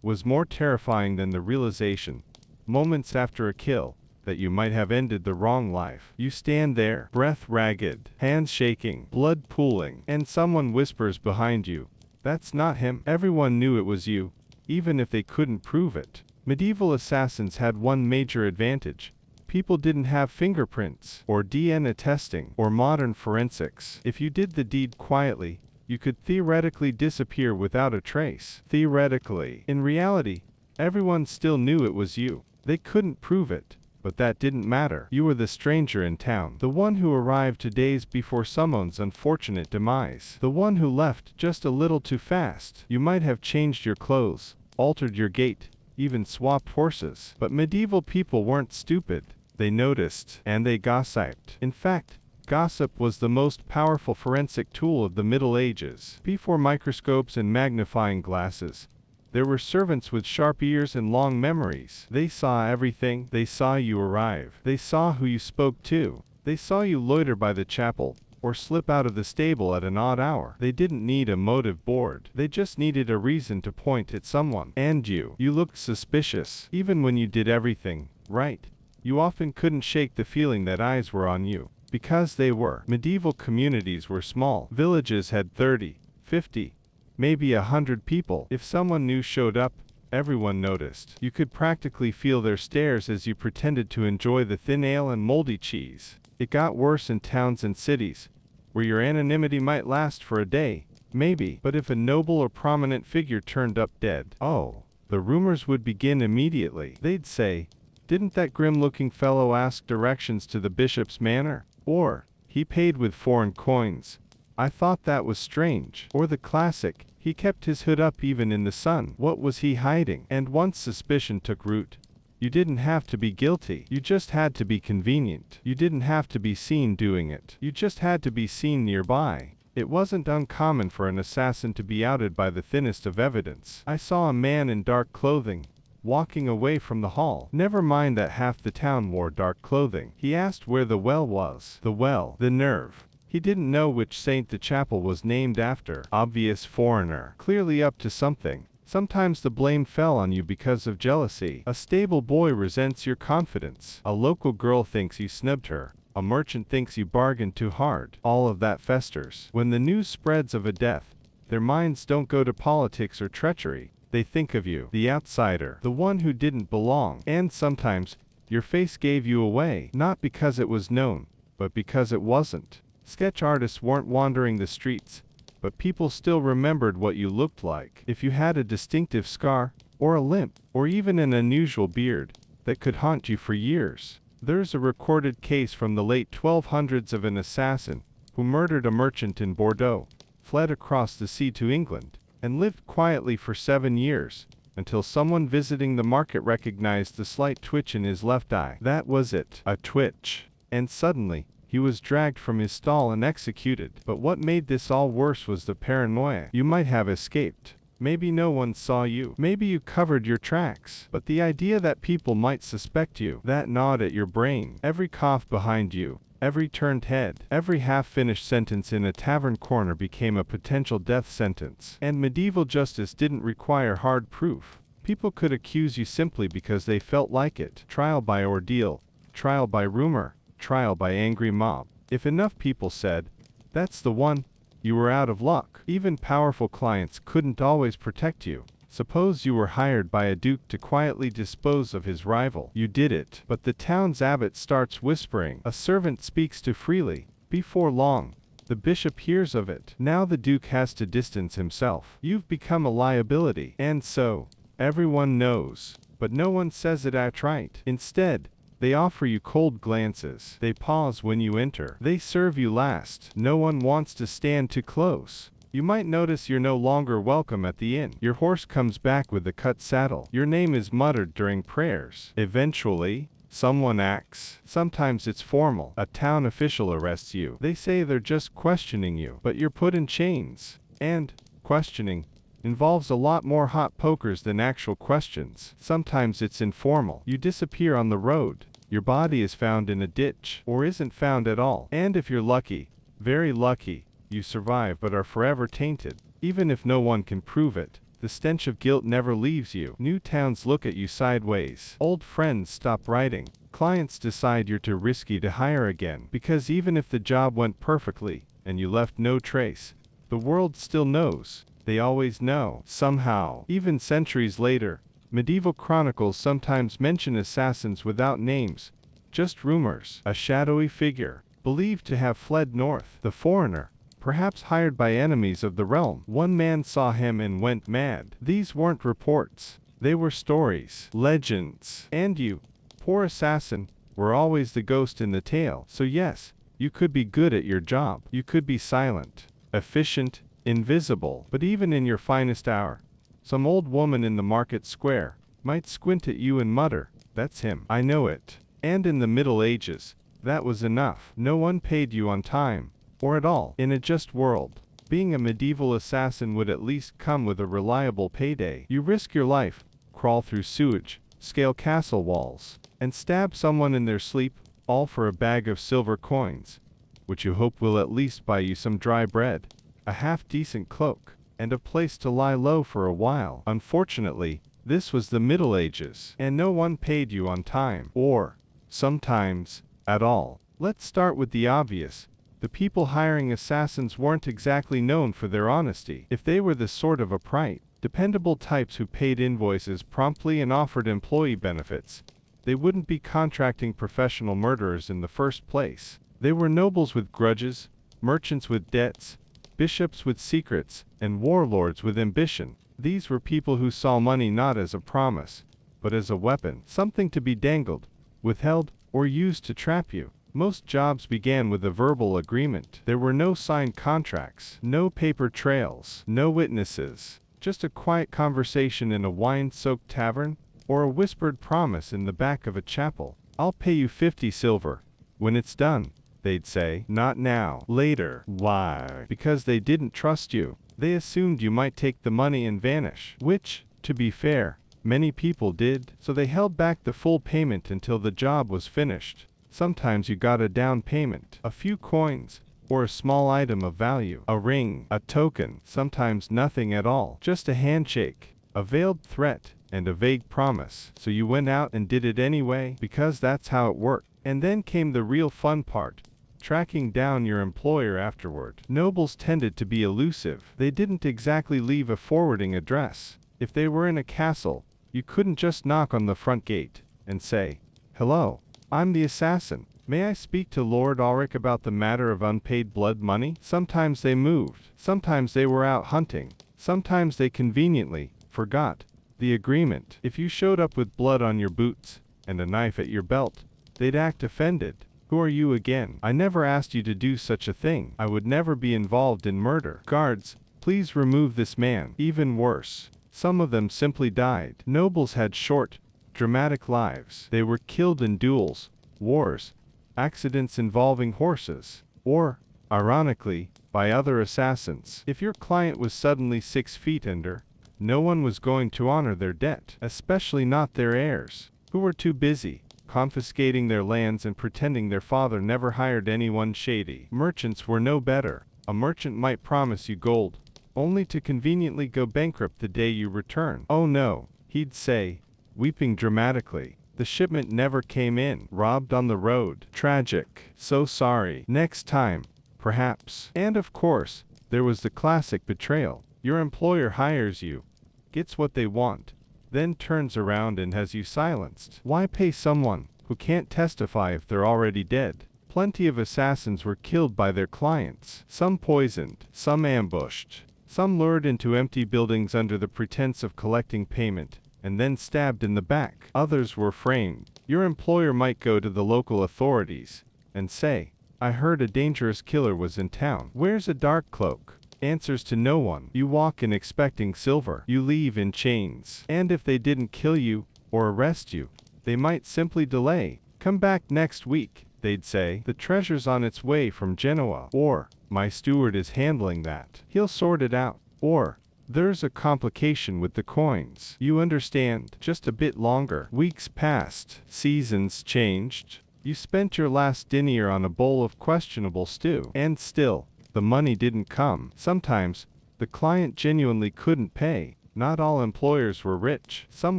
was more terrifying than the realization moments after a kill, that you might have ended the wrong life. You stand there, breath ragged, hands shaking, blood pooling, and someone whispers behind you, "That's not him." Everyone knew it was you, even if they couldn't prove it. Medieval assassins had one major advantage. People didn't have fingerprints, or DNA testing, or modern forensics. If you did the deed quietly, you could theoretically disappear without a trace. Theoretically. In reality, everyone still knew it was you. They couldn't prove it, but that didn't matter. You were the stranger in town, the one who arrived 2 days before someone's unfortunate demise, the one who left just a little too fast. You might have changed your clothes, altered your gait, even swapped horses. But medieval people weren't stupid. They noticed, and they gossiped. In fact, gossip was the most powerful forensic tool of the Middle Ages. Before microscopes and magnifying glasses, there were servants with sharp ears and long memories. They saw everything. They saw you arrive. They saw who you spoke to. They saw you loiter by the chapel, or slip out of the stable at an odd hour. They didn't need a motive board. They just needed a reason to point at someone. And you looked suspicious. Even when you did everything right, you often couldn't shake the feeling that eyes were on you. Because they were. Medieval communities were small. Villages had 30, 50, maybe 100 people. If someone new showed up, everyone noticed. You could practically feel their stares as you pretended to enjoy the thin ale and moldy cheese. It got worse in towns and cities, where your anonymity might last for a day, maybe. But if a noble or prominent figure turned up dead, oh, the rumors would begin immediately. They'd say, "Didn't that grim-looking fellow ask directions to the bishop's manor?" Or, "He paid with foreign coins. I thought that was strange." Or the classic, "He kept his hood up even in the sun. What was he hiding?" And once suspicion took root, you didn't have to be guilty. You just had to be convenient. You didn't have to be seen doing it. You just had to be seen nearby. It wasn't uncommon for an assassin to be outed by the thinnest of evidence. I saw a man in dark clothing walking away from the hall. Never mind that half the town wore dark clothing. He asked where the well was. The well. The nerve. He didn't know which saint the chapel was named after. Obvious foreigner. Clearly up to something. Sometimes the blame fell on you because of jealousy. A stable boy resents your confidence. A local girl thinks you snubbed her. A merchant thinks you bargained too hard. All of that festers. When the news spreads of a death, their minds don't go to politics or treachery. They think of you, the outsider, the one who didn't belong. And sometimes, your face gave you away, not because it was known, but because it wasn't. Sketch artists weren't wandering the streets, but people still remembered what you looked like. If you had a distinctive scar, or a limp, or even an unusual beard, that could haunt you for years. There's a recorded case from the late 1200s of an assassin who murdered a merchant in Bordeaux, fled across the sea to England, and lived quietly for 7 years, until someone visiting the market recognized the slight twitch in his left eye. That was it. A twitch. And suddenly, he was dragged from his stall and executed. But what made this all worse was the paranoia. You might have escaped. Maybe no one saw you. Maybe you covered your tracks. But the idea that people might suspect you, that gnawed at your brain. Every cough behind you, every turned head, every half-finished sentence in a tavern corner became a potential death sentence. And medieval justice didn't require hard proof. People could accuse you simply because they felt like it. Trial by ordeal, trial by rumor, trial by angry mob. If enough people said, "That's the one," you were out of luck. Even powerful clients couldn't always protect you. Suppose you were hired by a duke to quietly dispose of his rival. You did it. But the town's abbot starts whispering. A servant speaks too freely. Before long, the bishop hears of it. Now the duke has to distance himself. You've become a liability. And so, everyone knows. But no one says it outright. Instead, they offer you cold glances. They pause when you enter. They serve you last. No one wants to stand too close. You might notice you're no longer welcome at the inn. Your horse comes back with a cut saddle. Your name is muttered during prayers. Eventually, someone acts. Sometimes it's formal. A town official arrests you. They say they're just questioning you, but you're put in chains. And questioning involves a lot more hot pokers than actual questions. Sometimes it's informal. You disappear on the road. Your body is found in a ditch, or isn't found at all. And if you're lucky, very lucky, you survive but are forever tainted. Even if no one can prove it, The stench of guilt never leaves you. New towns look at you sideways. Old friends stop writing. Clients decide you're too risky to hire again. Because even if the job went perfectly, and you left no trace, the world still knows. They always know. Somehow. Even centuries later, medieval chronicles sometimes mention assassins without names. Just rumors. A shadowy figure, believed to have fled north. The foreigner, perhaps hired by enemies of the realm. One man saw him and went mad. These weren't reports. They were stories. Legends. And you, poor assassin, were always the ghost in the tale. So yes, you could be good at your job. You could be silent, efficient, invisible. But even in your finest hour, some old woman in the market square might squint at you and mutter, "That's him. I know it." And in the Middle Ages, that was enough. No one paid you on time, or at all. In a just world, being a medieval assassin would at least come with a reliable payday. You risk your life, crawl through sewage, scale castle walls, and stab someone in their sleep, all for a bag of silver coins, which you hope will at least buy you some dry bread, a half-decent cloak, and a place to lie low for a while. Unfortunately, this was the Middle Ages, and no one paid you on time, or, sometimes, at all. Let's start with the obvious. The people hiring assassins weren't exactly known for their honesty. If they were the sort of upright, dependable types who paid invoices promptly and offered employee benefits, they wouldn't be contracting professional murderers in the first place. They were nobles with grudges, merchants with debts, bishops with secrets, and warlords with ambition. These were people who saw money not as a promise, but as a weapon, something to be dangled, withheld, or used to trap you. Most jobs began with a verbal agreement. There were no signed contracts, no paper trails, no witnesses, just a quiet conversation in a wine-soaked tavern, or a whispered promise in the back of a chapel. "I'll pay you 50 silver. When it's done," they'd say. "Not now. Later." Why? Because they didn't trust you. They assumed you might take the money and vanish. Which, to be fair, many people did. So they held back the full payment until the job was finished. Sometimes you got a down payment, a few coins, or a small item of value, a ring, a token, sometimes nothing at all, just a handshake, a veiled threat, and a vague promise. So you went out and did it anyway, because that's how it worked. And then came the real fun part, tracking down your employer afterward. Nobles tended to be elusive. They didn't exactly leave a forwarding address. If they were in a castle, you couldn't just knock on the front gate and say, "Hello, I'm the assassin. May I speak to Lord Ulrich about the matter of unpaid blood money?" Sometimes they moved. Sometimes they were out hunting. Sometimes they conveniently forgot the agreement. If you showed up with blood on your boots and a knife at your belt, they'd act offended. "Who are you again? I never asked you to do such a thing. I would never be involved in murder. Guards, please remove this man." Even worse, some of them simply died. Nobles had short, dramatic lives. They were killed in duels, wars, accidents involving horses, or, ironically, by other assassins. If your client was suddenly 6 feet under, no one was going to honor their debt, especially not their heirs, who were too busy confiscating their lands and pretending their father never hired anyone shady. Merchants were no better. A merchant might promise you gold, only to conveniently go bankrupt the day you return. "Oh no," he'd say, weeping dramatically. "The shipment never came in. Robbed on the road. Tragic. So sorry. Next time, perhaps." And of course, there was the classic betrayal. Your employer hires you, gets what they want, then turns around and has you silenced. Why pay someone who can't testify if they're already dead? Plenty of assassins were killed by their clients. Some poisoned, some ambushed, some lured into empty buildings under the pretense of collecting payment, and then stabbed in the back. Others were framed. Your employer might go to the local authorities and say, "I heard a dangerous killer was in town. Wears a dark cloak." Answers to no one. You walk in expecting silver. You leave in chains. And if they didn't kill you, or arrest you, they might simply delay. "Come back next week," they'd say. "The treasure's on its way from Genoa." Or, "My steward is handling that. He'll sort it out." Or, "There's a complication with the coins." You understand. Just a bit longer. Weeks passed. Seasons changed. You spent your last denier on a bowl of questionable stew. And still, the money didn't come. Sometimes, the client genuinely couldn't pay. Not all employers were rich. Some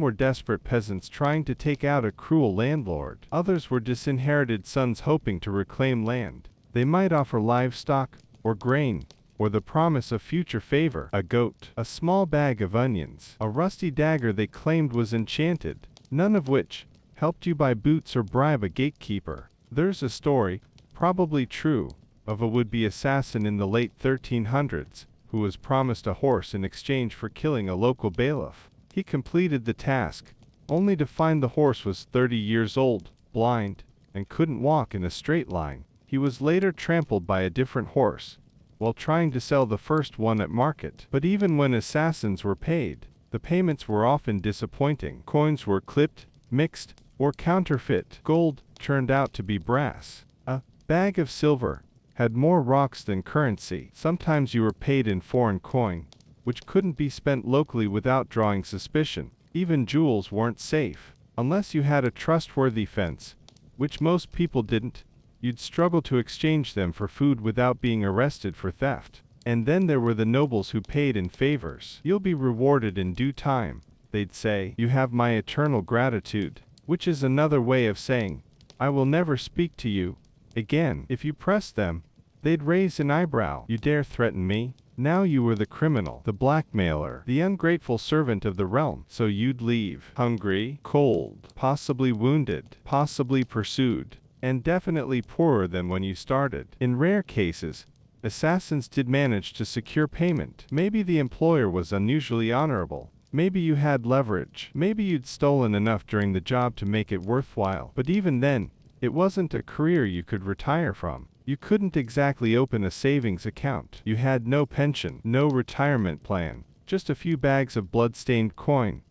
were desperate peasants trying to take out a cruel landlord. Others were disinherited sons hoping to reclaim land. They might offer livestock, or grain, or the promise of future favor, a goat, a small bag of onions, a rusty dagger they claimed was enchanted, none of which helped you buy boots or bribe a gatekeeper. There's a story, probably true, of a would-be assassin in the late 1300s, who was promised a horse in exchange for killing a local bailiff. He completed the task, only to find the horse was 30 years old, blind, and couldn't walk in a straight line. He was later trampled by a different horse, while trying to sell the first one at market. But even when assassins were paid, the payments were often disappointing. Coins were clipped, mixed, or counterfeit. Gold turned out to be brass. A bag of silver had more rocks than currency. Sometimes you were paid in foreign coin, which couldn't be spent locally without drawing suspicion. Even jewels weren't safe. Unless you had a trustworthy fence, which most people didn't, you'd struggle to exchange them for food without being arrested for theft. And then there were the nobles who paid in favors. You'll be rewarded in due time, they'd say. You have my eternal gratitude, which is another way of saying, I will never speak to you again. If you pressed them, they'd raise an eyebrow. You dare threaten me? Now you were the criminal, the blackmailer, the ungrateful servant of the realm. So you'd leave, hungry, cold, possibly wounded, possibly pursued, and definitely poorer than when you started. In rare cases, assassins did manage to secure payment. Maybe the employer was unusually honorable. Maybe you had leverage. Maybe you'd stolen enough during the job to make it worthwhile. But even then, it wasn't a career you could retire from. You couldn't exactly open a savings account. You had no pension, no retirement plan, just a few bags of blood-stained coin,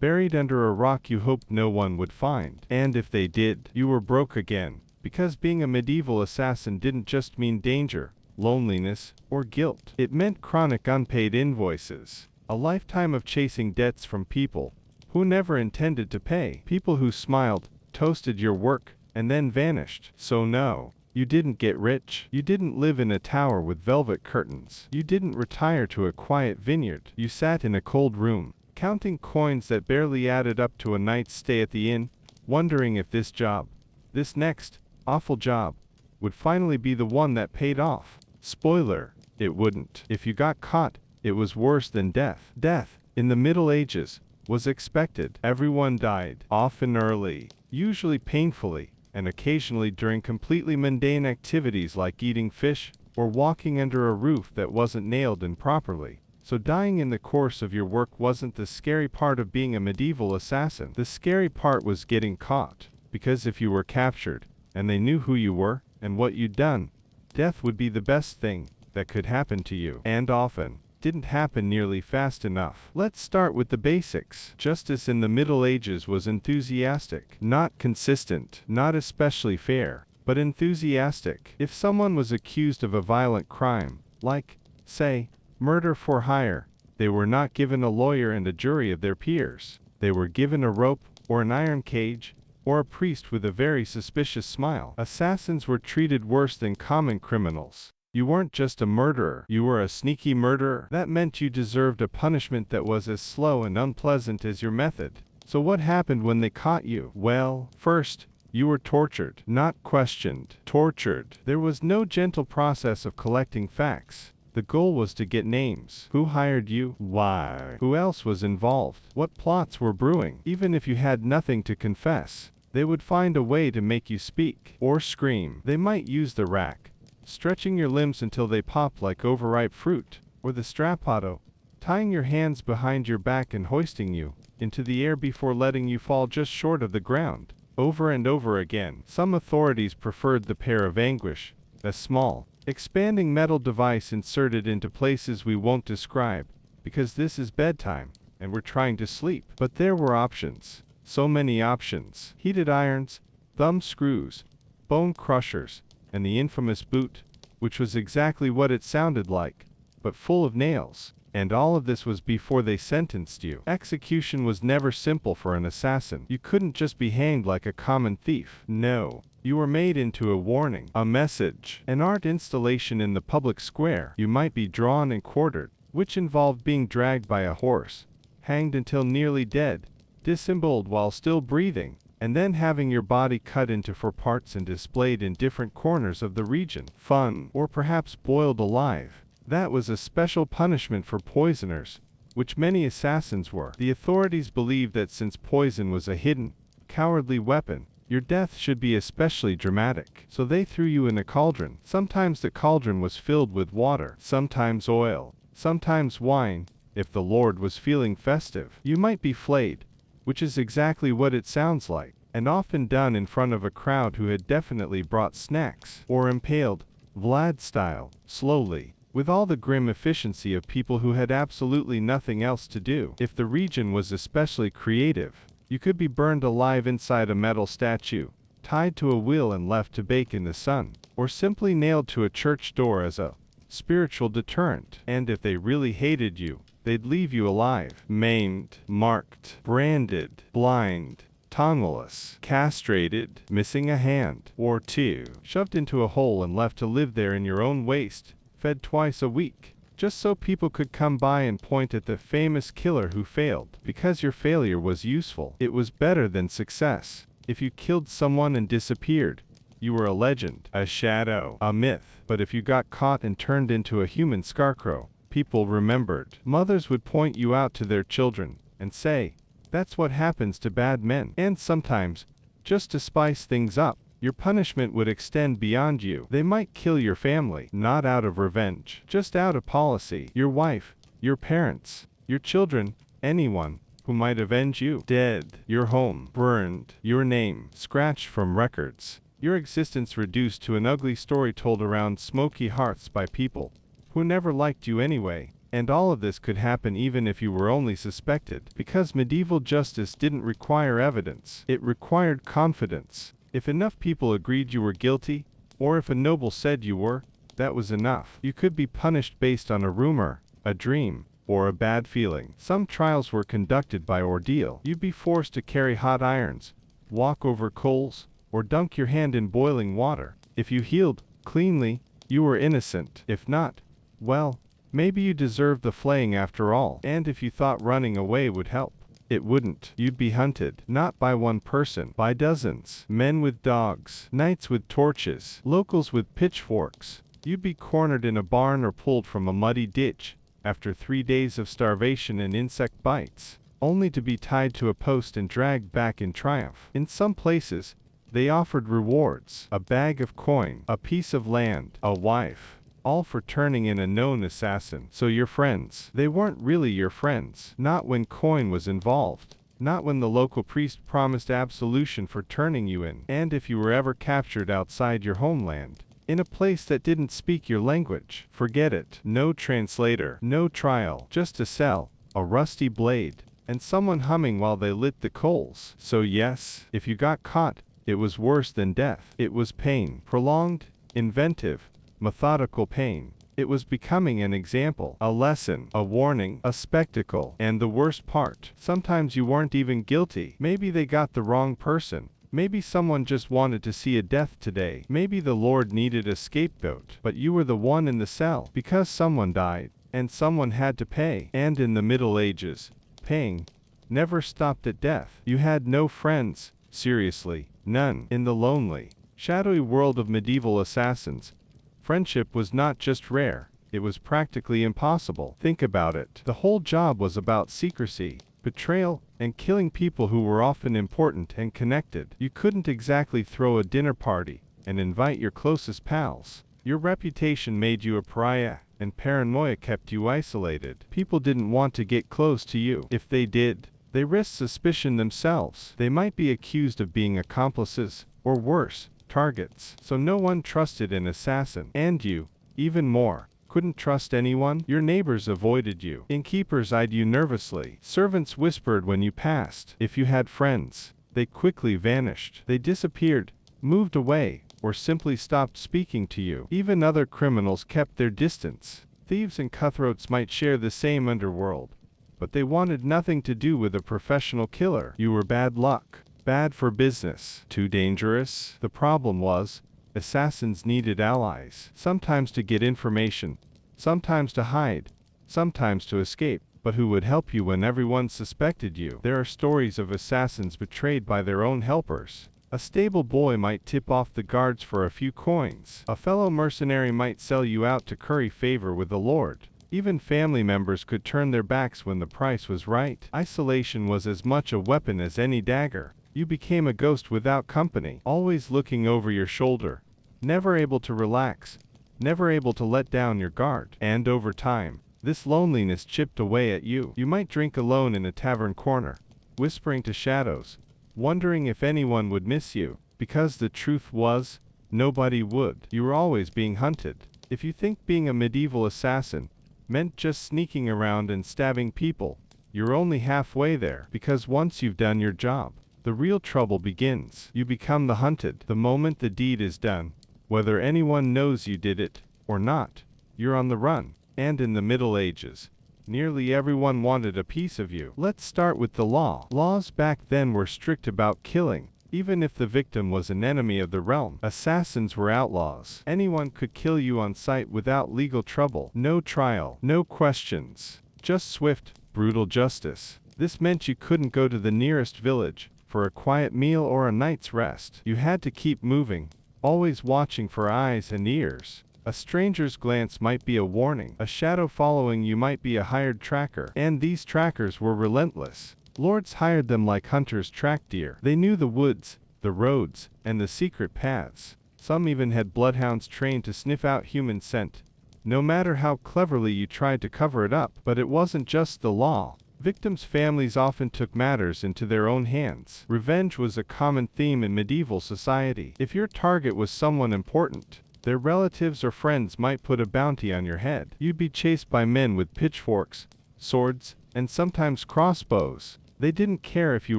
buried under a rock you hoped no one would find. And if they did, you were broke again. Because being a medieval assassin didn't just mean danger, loneliness, or guilt. It meant chronic unpaid invoices. A lifetime of chasing debts from people who never intended to pay. People who smiled, toasted your work, and then vanished. So no, you didn't get rich. You didn't live in a tower with velvet curtains. You didn't retire to a quiet vineyard. You sat in a cold room, counting coins that barely added up to a night's stay at the inn, wondering if this job, this next awful job, would finally be the one that paid off. Spoiler, it wouldn't. If you got caught, it was worse than death. Death, in the Middle Ages, was expected. Everyone died, often early, usually painfully, and occasionally during completely mundane activities like eating fish, or walking under a roof that wasn't nailed in properly. So dying in the course of your work wasn't the scary part of being a medieval assassin. The scary part was getting caught, because if you were captured, and they knew who you were, and what you'd done, death would be the best thing that could happen to you. And often, didn't happen nearly fast enough. Let's start with the basics. Justice in the Middle Ages was enthusiastic, not consistent, not especially fair, but enthusiastic. If someone was accused of a violent crime, like, say, murder for hire, they were not given a lawyer and a jury of their peers. They were given a rope, or an iron cage, or a priest with a very suspicious smile. Assassins were treated worse than common criminals. You weren't just a murderer, you were a sneaky murderer. That meant you deserved a punishment that was as slow and unpleasant as your method. So what happened when they caught you? Well, first, you were tortured, not questioned. Tortured. There was no gentle process of collecting facts. The goal was to get names. Who hired you? Why? Who else was involved? What plots were brewing? Even if you had nothing to confess, they would find a way to make you speak or scream. They might use the rack, stretching your limbs until they popped like overripe fruit, or the strapado, tying your hands behind your back and hoisting you into the air before letting you fall just short of the ground, over and over again. Some authorities preferred the pair of anguish, a small, expanding metal device inserted into places we won't describe, because this is bedtime, and we're trying to sleep. But there were options. So many options. Heated irons, thumb screws, bone crushers, and the infamous boot, which was exactly what it sounded like, but full of nails. And all of this was before they sentenced you. Execution was never simple for an assassin. You couldn't just be hanged like a common thief. No. You were made into a warning, a message, an art installation in the public square. You might be drawn and quartered, which involved being dragged by a horse, hanged until nearly dead, disemboweled while still breathing, and then having your body cut into 4 parts and displayed in different corners of the region. Fun, or perhaps boiled alive. That was a special punishment for poisoners, which many assassins were. The authorities believed that since poison was a hidden, cowardly weapon, your death should be especially dramatic. So they threw you in a cauldron. Sometimes the cauldron was filled with water, sometimes oil, sometimes wine. If the Lord was feeling festive, you might be flayed, which is exactly what it sounds like, and often done in front of a crowd who had definitely brought snacks, or impaled, Vlad style, slowly, with all the grim efficiency of people who had absolutely nothing else to do. If the region was especially creative, you could be burned alive inside a metal statue, tied to a wheel and left to bake in the sun, or simply nailed to a church door as a spiritual deterrent. And if they really hated you, they'd leave you alive, maimed, marked, branded, blind, tongueless, castrated, missing a hand or two, shoved into a hole and left to live there in your own waste, fed twice a week, just so people could come by and point at the famous killer who failed. Because your failure was useful, it was better than success. If you killed someone and disappeared, you were a legend, a shadow, a myth. But if you got caught and turned into a human scarecrow, people remembered. Mothers would point you out to their children and say, "That's what happens to bad men." And sometimes, just to spice things up, your punishment would extend beyond you. They might kill your family, not out of revenge, just out of policy. Your wife, your parents, your children, anyone who might avenge you. Dead. Your home burned. Your name scratched from records. Your existence reduced to an ugly story told around smoky hearths by people who never liked you anyway. And all of this could happen even if you were only suspected, because medieval justice didn't require evidence. It required confidence. If enough people agreed you were guilty, or if a noble said you were, that was enough. You could be punished based on a rumor, a dream, or a bad feeling. Some trials were conducted by ordeal. You'd be forced to carry hot irons, walk over coals, or dunk your hand in boiling water. If you healed cleanly, you were innocent. If not, well, maybe you deserved the flaying after all. And if you thought running away would help, it wouldn't. You'd be hunted, not by one person, by dozens. Men with dogs, knights with torches, locals with pitchforks. You'd be cornered in a barn or pulled from a muddy ditch, after 3 days of starvation and insect bites, only to be tied to a post and dragged back in triumph. In some places, they offered rewards, a bag of coin, a piece of land, a wife, all for turning in a known assassin. So your friends, they weren't really your friends. Not when coin was involved. Not when the local priest promised absolution for turning you in. And if you were ever captured outside your homeland, in a place that didn't speak your language, forget it. No translator, no trial, just a cell, a rusty blade, and someone humming while they lit the coals. So yes, if you got caught, it was worse than death. It was pain. Prolonged, inventive, methodical pain. It was becoming an example, a lesson, a warning, a spectacle. And the worst part, sometimes you weren't even guilty. Maybe they got the wrong person. Maybe someone just wanted to see a death today. Maybe the Lord needed a scapegoat. But you were the one in the cell, because someone died, and someone had to pay. And in the Middle Ages, paying never stopped at death. You had no friends, seriously, none. In the lonely, shadowy world of medieval assassins, friendship was not just rare, it was practically impossible. Think about it. The whole job was about secrecy, betrayal, and killing people who were often important and connected. You couldn't exactly throw a dinner party and invite your closest pals. Your reputation made you a pariah, and paranoia kept you isolated. People didn't want to get close to you. If they did, they risked suspicion themselves. They might be accused of being accomplices, or worse, targets. So no one trusted an assassin. And you, even more, couldn't trust anyone. Your neighbors avoided you. Innkeepers eyed you nervously. Servants whispered when you passed. If you had friends, they quickly vanished. They disappeared, moved away, or simply stopped speaking to you. Even other criminals kept their distance. Thieves and cutthroats might share the same underworld, but they wanted nothing to do with a professional killer. You were bad luck. Bad for business. Too dangerous. The problem was, assassins needed allies. Sometimes to get information, sometimes to hide, sometimes to escape. but who would help you when everyone suspected you. There are stories of assassins betrayed by their own helpers. A stable boy might tip off the guards for a few coins. A fellow mercenary might sell you out to curry favor with the Lord. Even family members could turn their backs when the price was right. Isolation was as much a weapon as any dagger. You became a ghost without company, always looking over your shoulder, never able to relax, never able to let down your guard. And over time, this loneliness chipped away at you. You might drink alone in a tavern corner, whispering to shadows, wondering if anyone would miss you, because the truth was, nobody would. You were always being hunted. If you think being a medieval assassin meant just sneaking around and stabbing people, you're only halfway there, because once you've done your job, the real trouble begins. You become the hunted. The moment the deed is done, whether anyone knows you did it or not, you're on the run. And in the Middle Ages, nearly everyone wanted a piece of you. Let's start with the law. Laws back then were strict about killing, even if the victim was an enemy of the realm. Assassins were outlaws. Anyone could kill you on sight without legal trouble. No trial, no questions, just swift, brutal justice. This meant you couldn't go to the nearest village for a quiet meal or a night's rest. You had to keep moving, always watching for eyes and ears. A stranger's glance might be a warning. A shadow following you might be a hired tracker. And these trackers were relentless. Lords hired them like hunters track deer. They knew the woods, the roads, and the secret paths. Some even had bloodhounds trained to sniff out human scent, no matter how cleverly you tried to cover it up. But it wasn't just the law. Victims' families often took matters into their own hands. Revenge was a common theme in medieval society. If your target was someone important, their relatives or friends might put a bounty on your head. You'd be chased by men with pitchforks, swords, and sometimes crossbows. They didn't care if you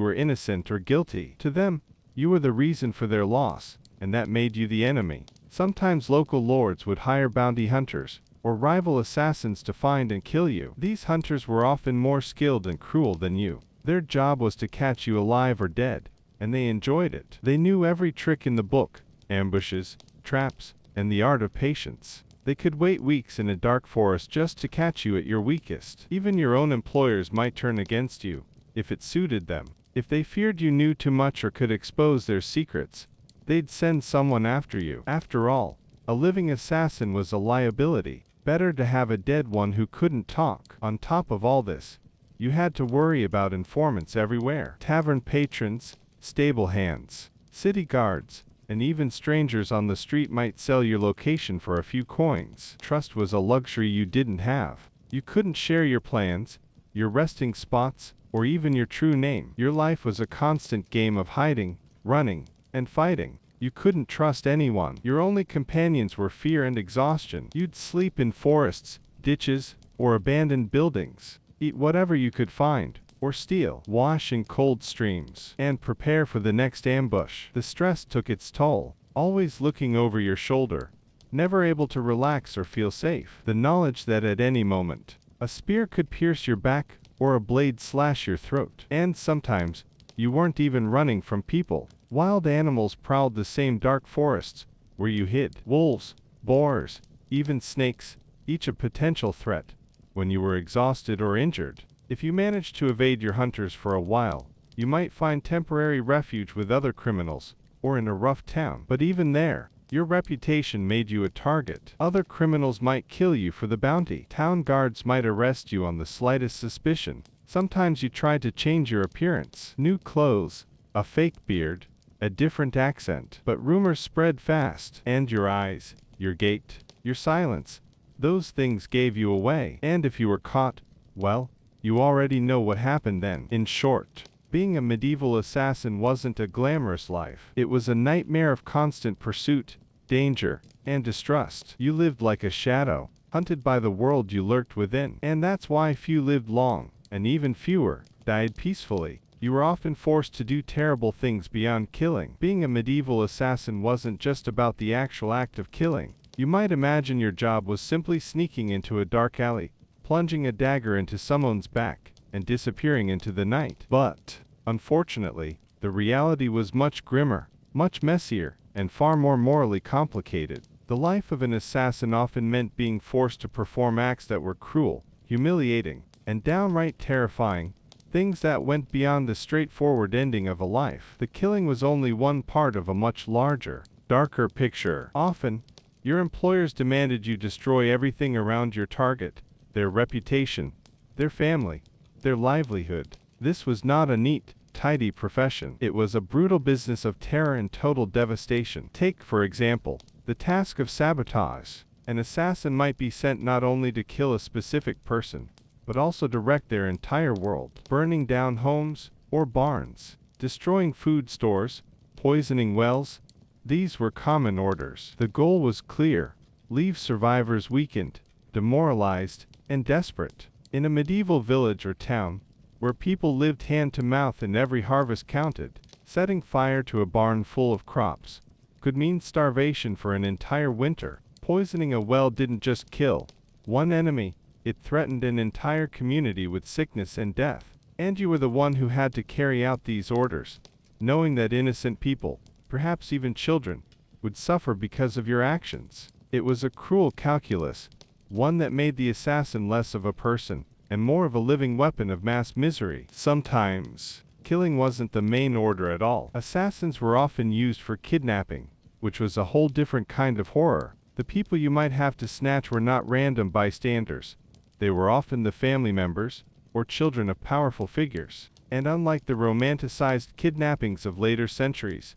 were innocent or guilty. To them, you were the reason for their loss, and that made you the enemy. Sometimes local lords would hire bounty hunters or rival assassins to find and kill you. These hunters were often more skilled and cruel than you. Their job was to catch you alive or dead, and they enjoyed it. They knew every trick in the book, ambushes, traps, and the art of patience. They could wait weeks in a dark forest just to catch you at your weakest. Even your own employers might turn against you, if it suited them. If they feared you knew too much or could expose their secrets, they'd send someone after you. After all, a living assassin was a liability. Better to have a dead one who couldn't talk. On top of all this, you had to worry about informants everywhere. Tavern patrons, stable hands, city guards, and even strangers on the street might sell your location for a few coins. Trust was a luxury you didn't have. You couldn't share your plans, your resting spots, or even your true name. Your life was a constant game of hiding, running, and fighting. You couldn't trust anyone. Your only companions were fear and exhaustion. You'd sleep in forests, ditches, or abandoned buildings, eat whatever you could find, or steal, wash in cold streams, and prepare for the next ambush. The stress took its toll, always looking over your shoulder, never able to relax or feel safe. The knowledge that at any moment, a spear could pierce your back, or a blade slash your throat. And sometimes, you weren't even running from people. Wild animals prowled the same dark forests where you hid. Wolves, boars, even snakes, each a potential threat when you were exhausted or injured. If you managed to evade your hunters for a while, you might find temporary refuge with other criminals, or in a rough town. But even there, your reputation made you a target. Other criminals might kill you for the bounty. Town guards might arrest you on the slightest suspicion. Sometimes you tried to change your appearance. New clothes, a fake beard, a different accent. But rumors spread fast. And your eyes, your gait, your silence, those things gave you away. And if you were caught, well, you already know what happened then. In short, being a medieval assassin wasn't a glamorous life. It was a nightmare of constant pursuit, danger, and distrust. You lived like a shadow, hunted by the world you lurked within. And that's why few lived long, and even fewer died peacefully. You were often forced to do terrible things beyond killing. Being a medieval assassin wasn't just about the actual act of killing. You might imagine your job was simply sneaking into a dark alley, plunging a dagger into someone's back, and disappearing into the night. But, unfortunately, the reality was much grimmer, much messier, and far more morally complicated. The life of an assassin often meant being forced to perform acts that were cruel, humiliating, and downright terrifying, things that went beyond the straightforward ending of a life. The killing was only one part of a much larger, darker picture. Often, your employers demanded you destroy everything around your target, their reputation, their family, their livelihood. This was not a neat, tidy profession. It was a brutal business of terror and total devastation. Take, for example, the task of sabotage. An assassin might be sent not only to kill a specific person, but also to wreck their entire world, burning down homes or barns, destroying food stores, poisoning wells. These were common orders. The goal was clear: leave survivors weakened, demoralized, and desperate. In a medieval village or town, where people lived hand to mouth and every harvest counted, setting fire to a barn full of crops could mean starvation for an entire winter. Poisoning a well didn't just kill one enemy, it threatened an entire community with sickness and death. And you were the one who had to carry out these orders, knowing that innocent people, perhaps even children, would suffer because of your actions. It was a cruel calculus, one that made the assassin less of a person and more of a living weapon of mass misery. Sometimes, killing wasn't the main order at all. Assassins were often used for kidnapping, which was a whole different kind of horror. The people you might have to snatch were not random bystanders. They were often the family members or children of powerful figures. And unlike the romanticized kidnappings of later centuries,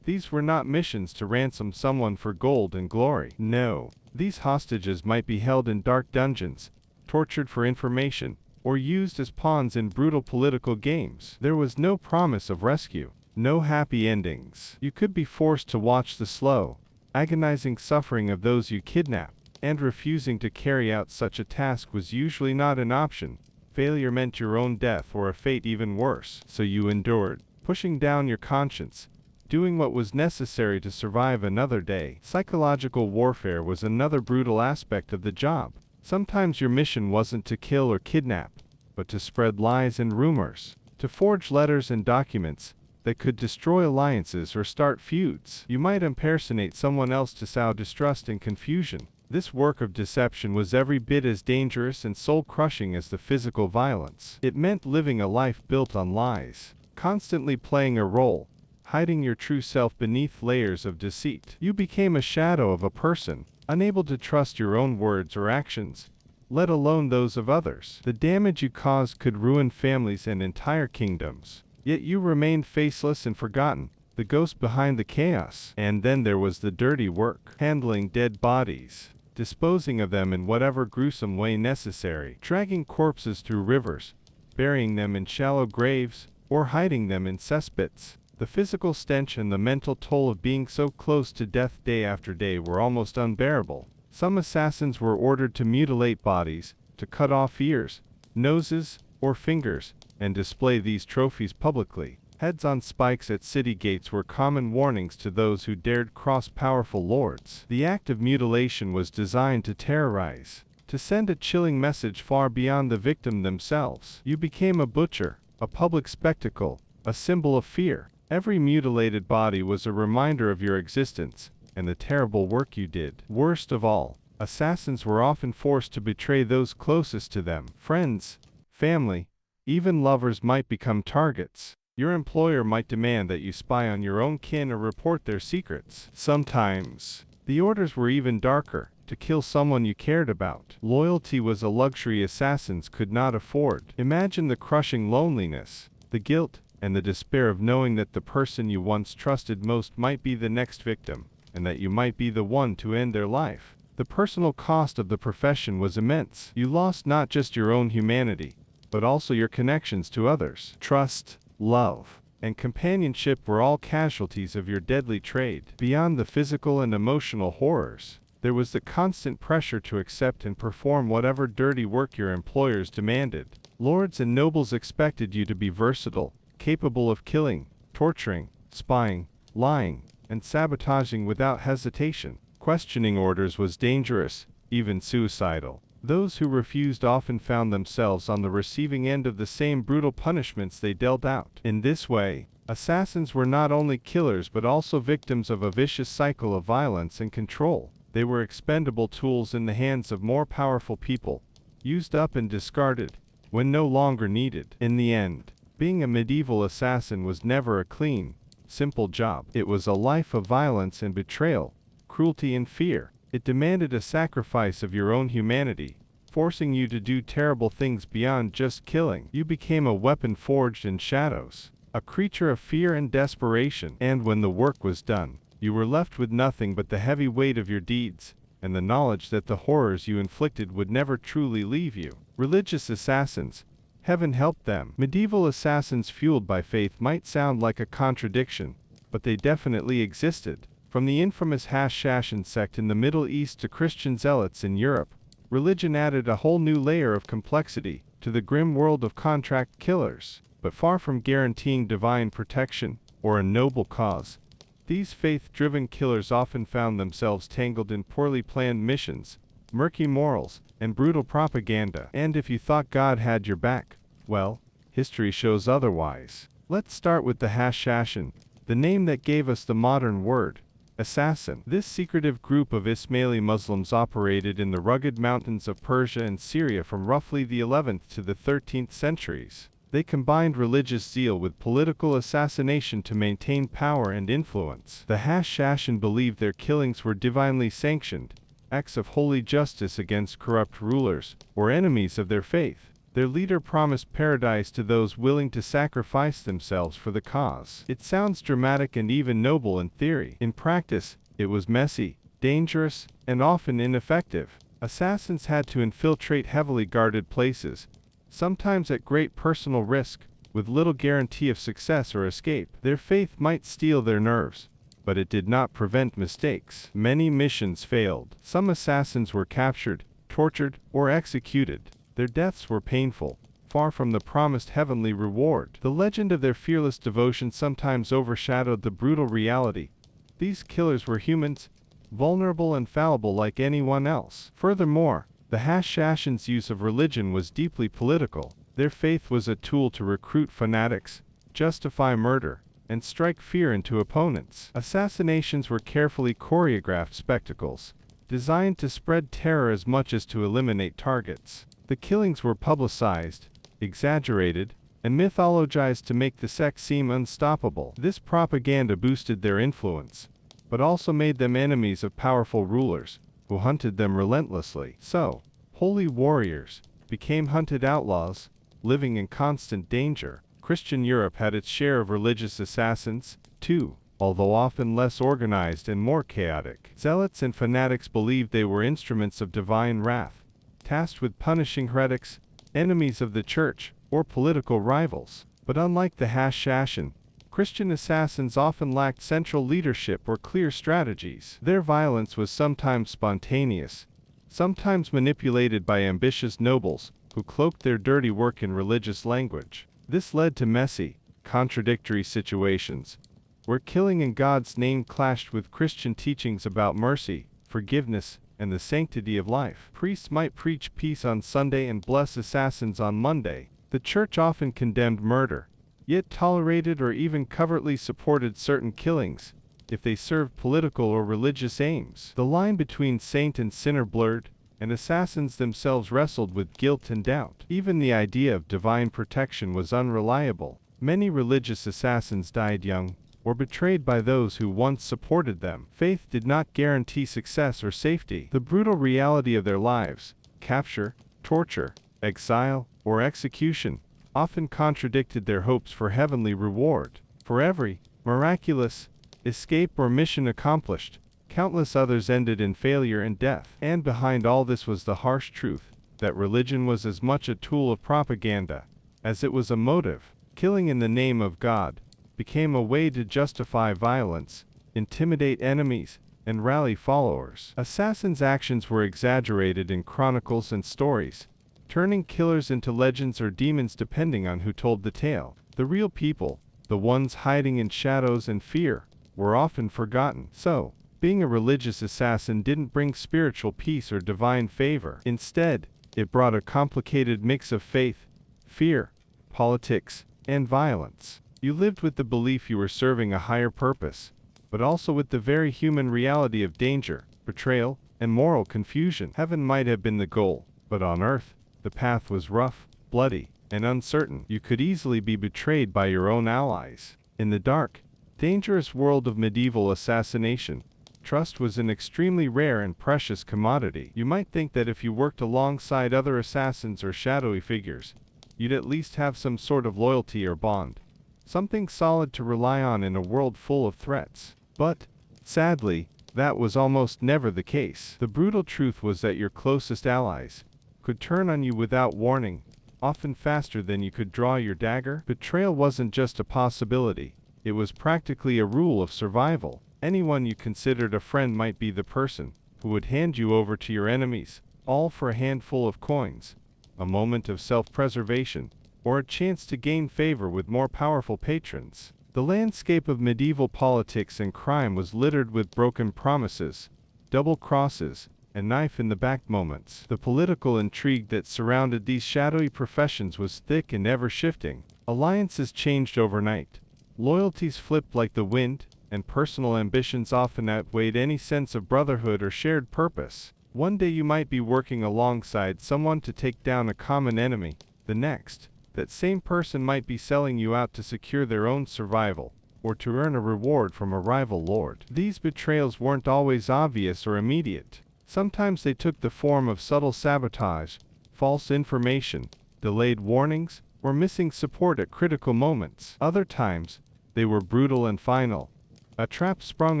these were not missions to ransom someone for gold and glory. No, these hostages might be held in dark dungeons, tortured for information, or used as pawns in brutal political games. There was no promise of rescue, no happy endings. You could be forced to watch the slow, agonizing suffering of those you kidnap, and refusing to carry out such a task was usually not an option. Failure meant your own death or a fate even worse. So you endured, pushing down your conscience, doing what was necessary to survive another day. Psychological warfare was another brutal aspect of the job. Sometimes your mission wasn't to kill or kidnap, but to spread lies and rumors, to forge letters and documents that could destroy alliances or start feuds. You might impersonate someone else to sow distrust and confusion. This work of deception was every bit as dangerous and soul-crushing as the physical violence. It meant living a life built on lies, constantly playing a role, hiding your true self beneath layers of deceit. You became a shadow of a person, unable to trust your own words or actions, let alone those of others. The damage you caused could ruin families and entire kingdoms. Yet you remained faceless and forgotten, the ghost behind the chaos. And then there was the dirty work, handling dead bodies, disposing of them in whatever gruesome way necessary, dragging corpses through rivers, burying them in shallow graves, or hiding them in cesspits. The physical stench and the mental toll of being so close to death day after day were almost unbearable. Some assassins were ordered to mutilate bodies, to cut off ears, noses, or fingers, and display these trophies publicly. Heads on spikes at city gates were common warnings to those who dared cross powerful lords. The act of mutilation was designed to terrorize, to send a chilling message far beyond the victim themselves. You became a butcher, a public spectacle, a symbol of fear. Every mutilated body was a reminder of your existence and the terrible work you did. Worst of all, assassins were often forced to betray those closest to them. Friends, family, even lovers might become targets. Your employer might demand that you spy on your own kin or report their secrets. Sometimes, the orders were even darker: to kill someone you cared about. Loyalty was a luxury assassins could not afford. Imagine the crushing loneliness, the guilt, and the despair of knowing that the person you once trusted most might be the next victim, and that you might be the one to end their life. The personal cost of the profession was immense. You lost not just your own humanity, but also your connections to others. Trust, love, and companionship were all casualties of your deadly trade. Beyond the physical and emotional horrors, there was the constant pressure to accept and perform whatever dirty work your employers demanded. Lords and nobles expected you to be versatile, capable of killing, torturing, spying, lying, and sabotaging without hesitation. Questioning orders was dangerous, even suicidal. Those who refused often found themselves on the receiving end of the same brutal punishments they dealt out. In this way, assassins were not only killers but also victims of a vicious cycle of violence and control. They were expendable tools in the hands of more powerful people, used up and discarded, when no longer needed. In the end, being a medieval assassin was never a clean, simple job. It was a life of violence and betrayal, cruelty and fear. It demanded a sacrifice of your own humanity, forcing you to do terrible things beyond just killing. You became a weapon forged in shadows, a creature of fear and desperation. And when the work was done, you were left with nothing but the heavy weight of your deeds, and the knowledge that the horrors you inflicted would never truly leave you. Religious assassins. Heaven help them. Medieval assassins fueled by faith might sound like a contradiction, but they definitely existed. From the infamous Hashashin sect in the Middle East to Christian zealots in Europe, religion added a whole new layer of complexity to the grim world of contract killers. But far from guaranteeing divine protection or a noble cause, these faith-driven killers often found themselves tangled in poorly planned missions, murky morals, and brutal propaganda. And if you thought God had your back, well, history shows otherwise. Let's start with the Hashashin, the name that gave us the modern word, assassin. This secretive group of Ismaili Muslims operated in the rugged mountains of Persia and Syria from roughly the 11th to the 13th centuries. They combined religious zeal with political assassination to maintain power and influence. The Hashashin believed their killings were divinely sanctioned, acts of holy justice against corrupt rulers or enemies of their faith. Their leader promised paradise to those willing to sacrifice themselves for the cause. It sounds dramatic and even noble in theory. In practice, it was messy, dangerous, and often ineffective. Assassins had to infiltrate heavily guarded places, sometimes at great personal risk, with little guarantee of success or escape. Their faith might steel their nerves, but it did not prevent mistakes. Many missions failed. Some assassins were captured, tortured, or executed. Their deaths were painful, far from the promised heavenly reward. The legend of their fearless devotion sometimes overshadowed the brutal reality. These killers were humans, vulnerable and fallible like anyone else. Furthermore, the Hashashin's use of religion was deeply political. Their faith was a tool to recruit fanatics, justify murder, and strike fear into opponents. Assassinations were carefully choreographed spectacles, designed to spread terror as much as to eliminate targets. The killings were publicized, exaggerated, and mythologized to make the sect seem unstoppable. This propaganda boosted their influence, but also made them enemies of powerful rulers, who hunted them relentlessly. So, holy warriors became hunted outlaws, living in constant danger. Christian Europe had its share of religious assassins, too, although often less organized and more chaotic. Zealots and fanatics believed they were instruments of divine wrath, tasked with punishing heretics, enemies of the church, or political rivals. But unlike the Hashashin, Christian assassins often lacked central leadership or clear strategies. Their violence was sometimes spontaneous, sometimes manipulated by ambitious nobles, who cloaked their dirty work in religious language. This led to messy, contradictory situations, where killing in God's name clashed with Christian teachings about mercy, forgiveness, and the sanctity of life. Priests might preach peace on Sunday and bless assassins on Monday. The church often condemned murder, yet tolerated or even covertly supported certain killings, if they served political or religious aims. The line between saint and sinner blurred, and assassins themselves wrestled with guilt and doubt. Even the idea of divine protection was unreliable. Many religious assassins died young, or betrayed by those who once supported them. Faith did not guarantee success or safety. The brutal reality of their lives, capture, torture, exile, or execution, often contradicted their hopes for heavenly reward. For every miraculous escape or mission accomplished, countless others ended in failure and death. And behind all this was the harsh truth that religion was as much a tool of propaganda as it was a motive. Killing in the name of God became a way to justify violence, intimidate enemies, and rally followers. Assassins' actions were exaggerated in chronicles and stories, turning killers into legends or demons depending on who told the tale. The real people, the ones hiding in shadows and fear, were often forgotten. So, being a religious assassin didn't bring spiritual peace or divine favor. Instead, it brought a complicated mix of faith, fear, politics, and violence. You lived with the belief you were serving a higher purpose, but also with the very human reality of danger, betrayal, and moral confusion. Heaven might have been the goal, but on earth, the path was rough, bloody, and uncertain. You could easily be betrayed by your own allies. In the dark, dangerous world of medieval assassination, trust was an extremely rare and precious commodity. You might think that if you worked alongside other assassins or shadowy figures, you'd at least have some sort of loyalty or bond, something solid to rely on in a world full of threats. But, sadly, that was almost never the case. The brutal truth was that your closest allies could turn on you without warning, often faster than you could draw your dagger. Betrayal wasn't just a possibility, it was practically a rule of survival. Anyone you considered a friend might be the person who would hand you over to your enemies, all for a handful of coins, a moment of self-preservation, or a chance to gain favor with more powerful patrons. The landscape of medieval politics and crime was littered with broken promises, double crosses, and knife-in-the-back moments. The political intrigue that surrounded these shadowy professions was thick and ever-shifting. Alliances changed overnight, loyalties flipped like the wind, and personal ambitions often outweighed any sense of brotherhood or shared purpose. One day you might be working alongside someone to take down a common enemy. The next, that same person might be selling you out to secure their own survival, or to earn a reward from a rival lord. These betrayals weren't always obvious or immediate. Sometimes they took the form of subtle sabotage, false information, delayed warnings, or missing support at critical moments. Other times, they were brutal and final, a trap sprung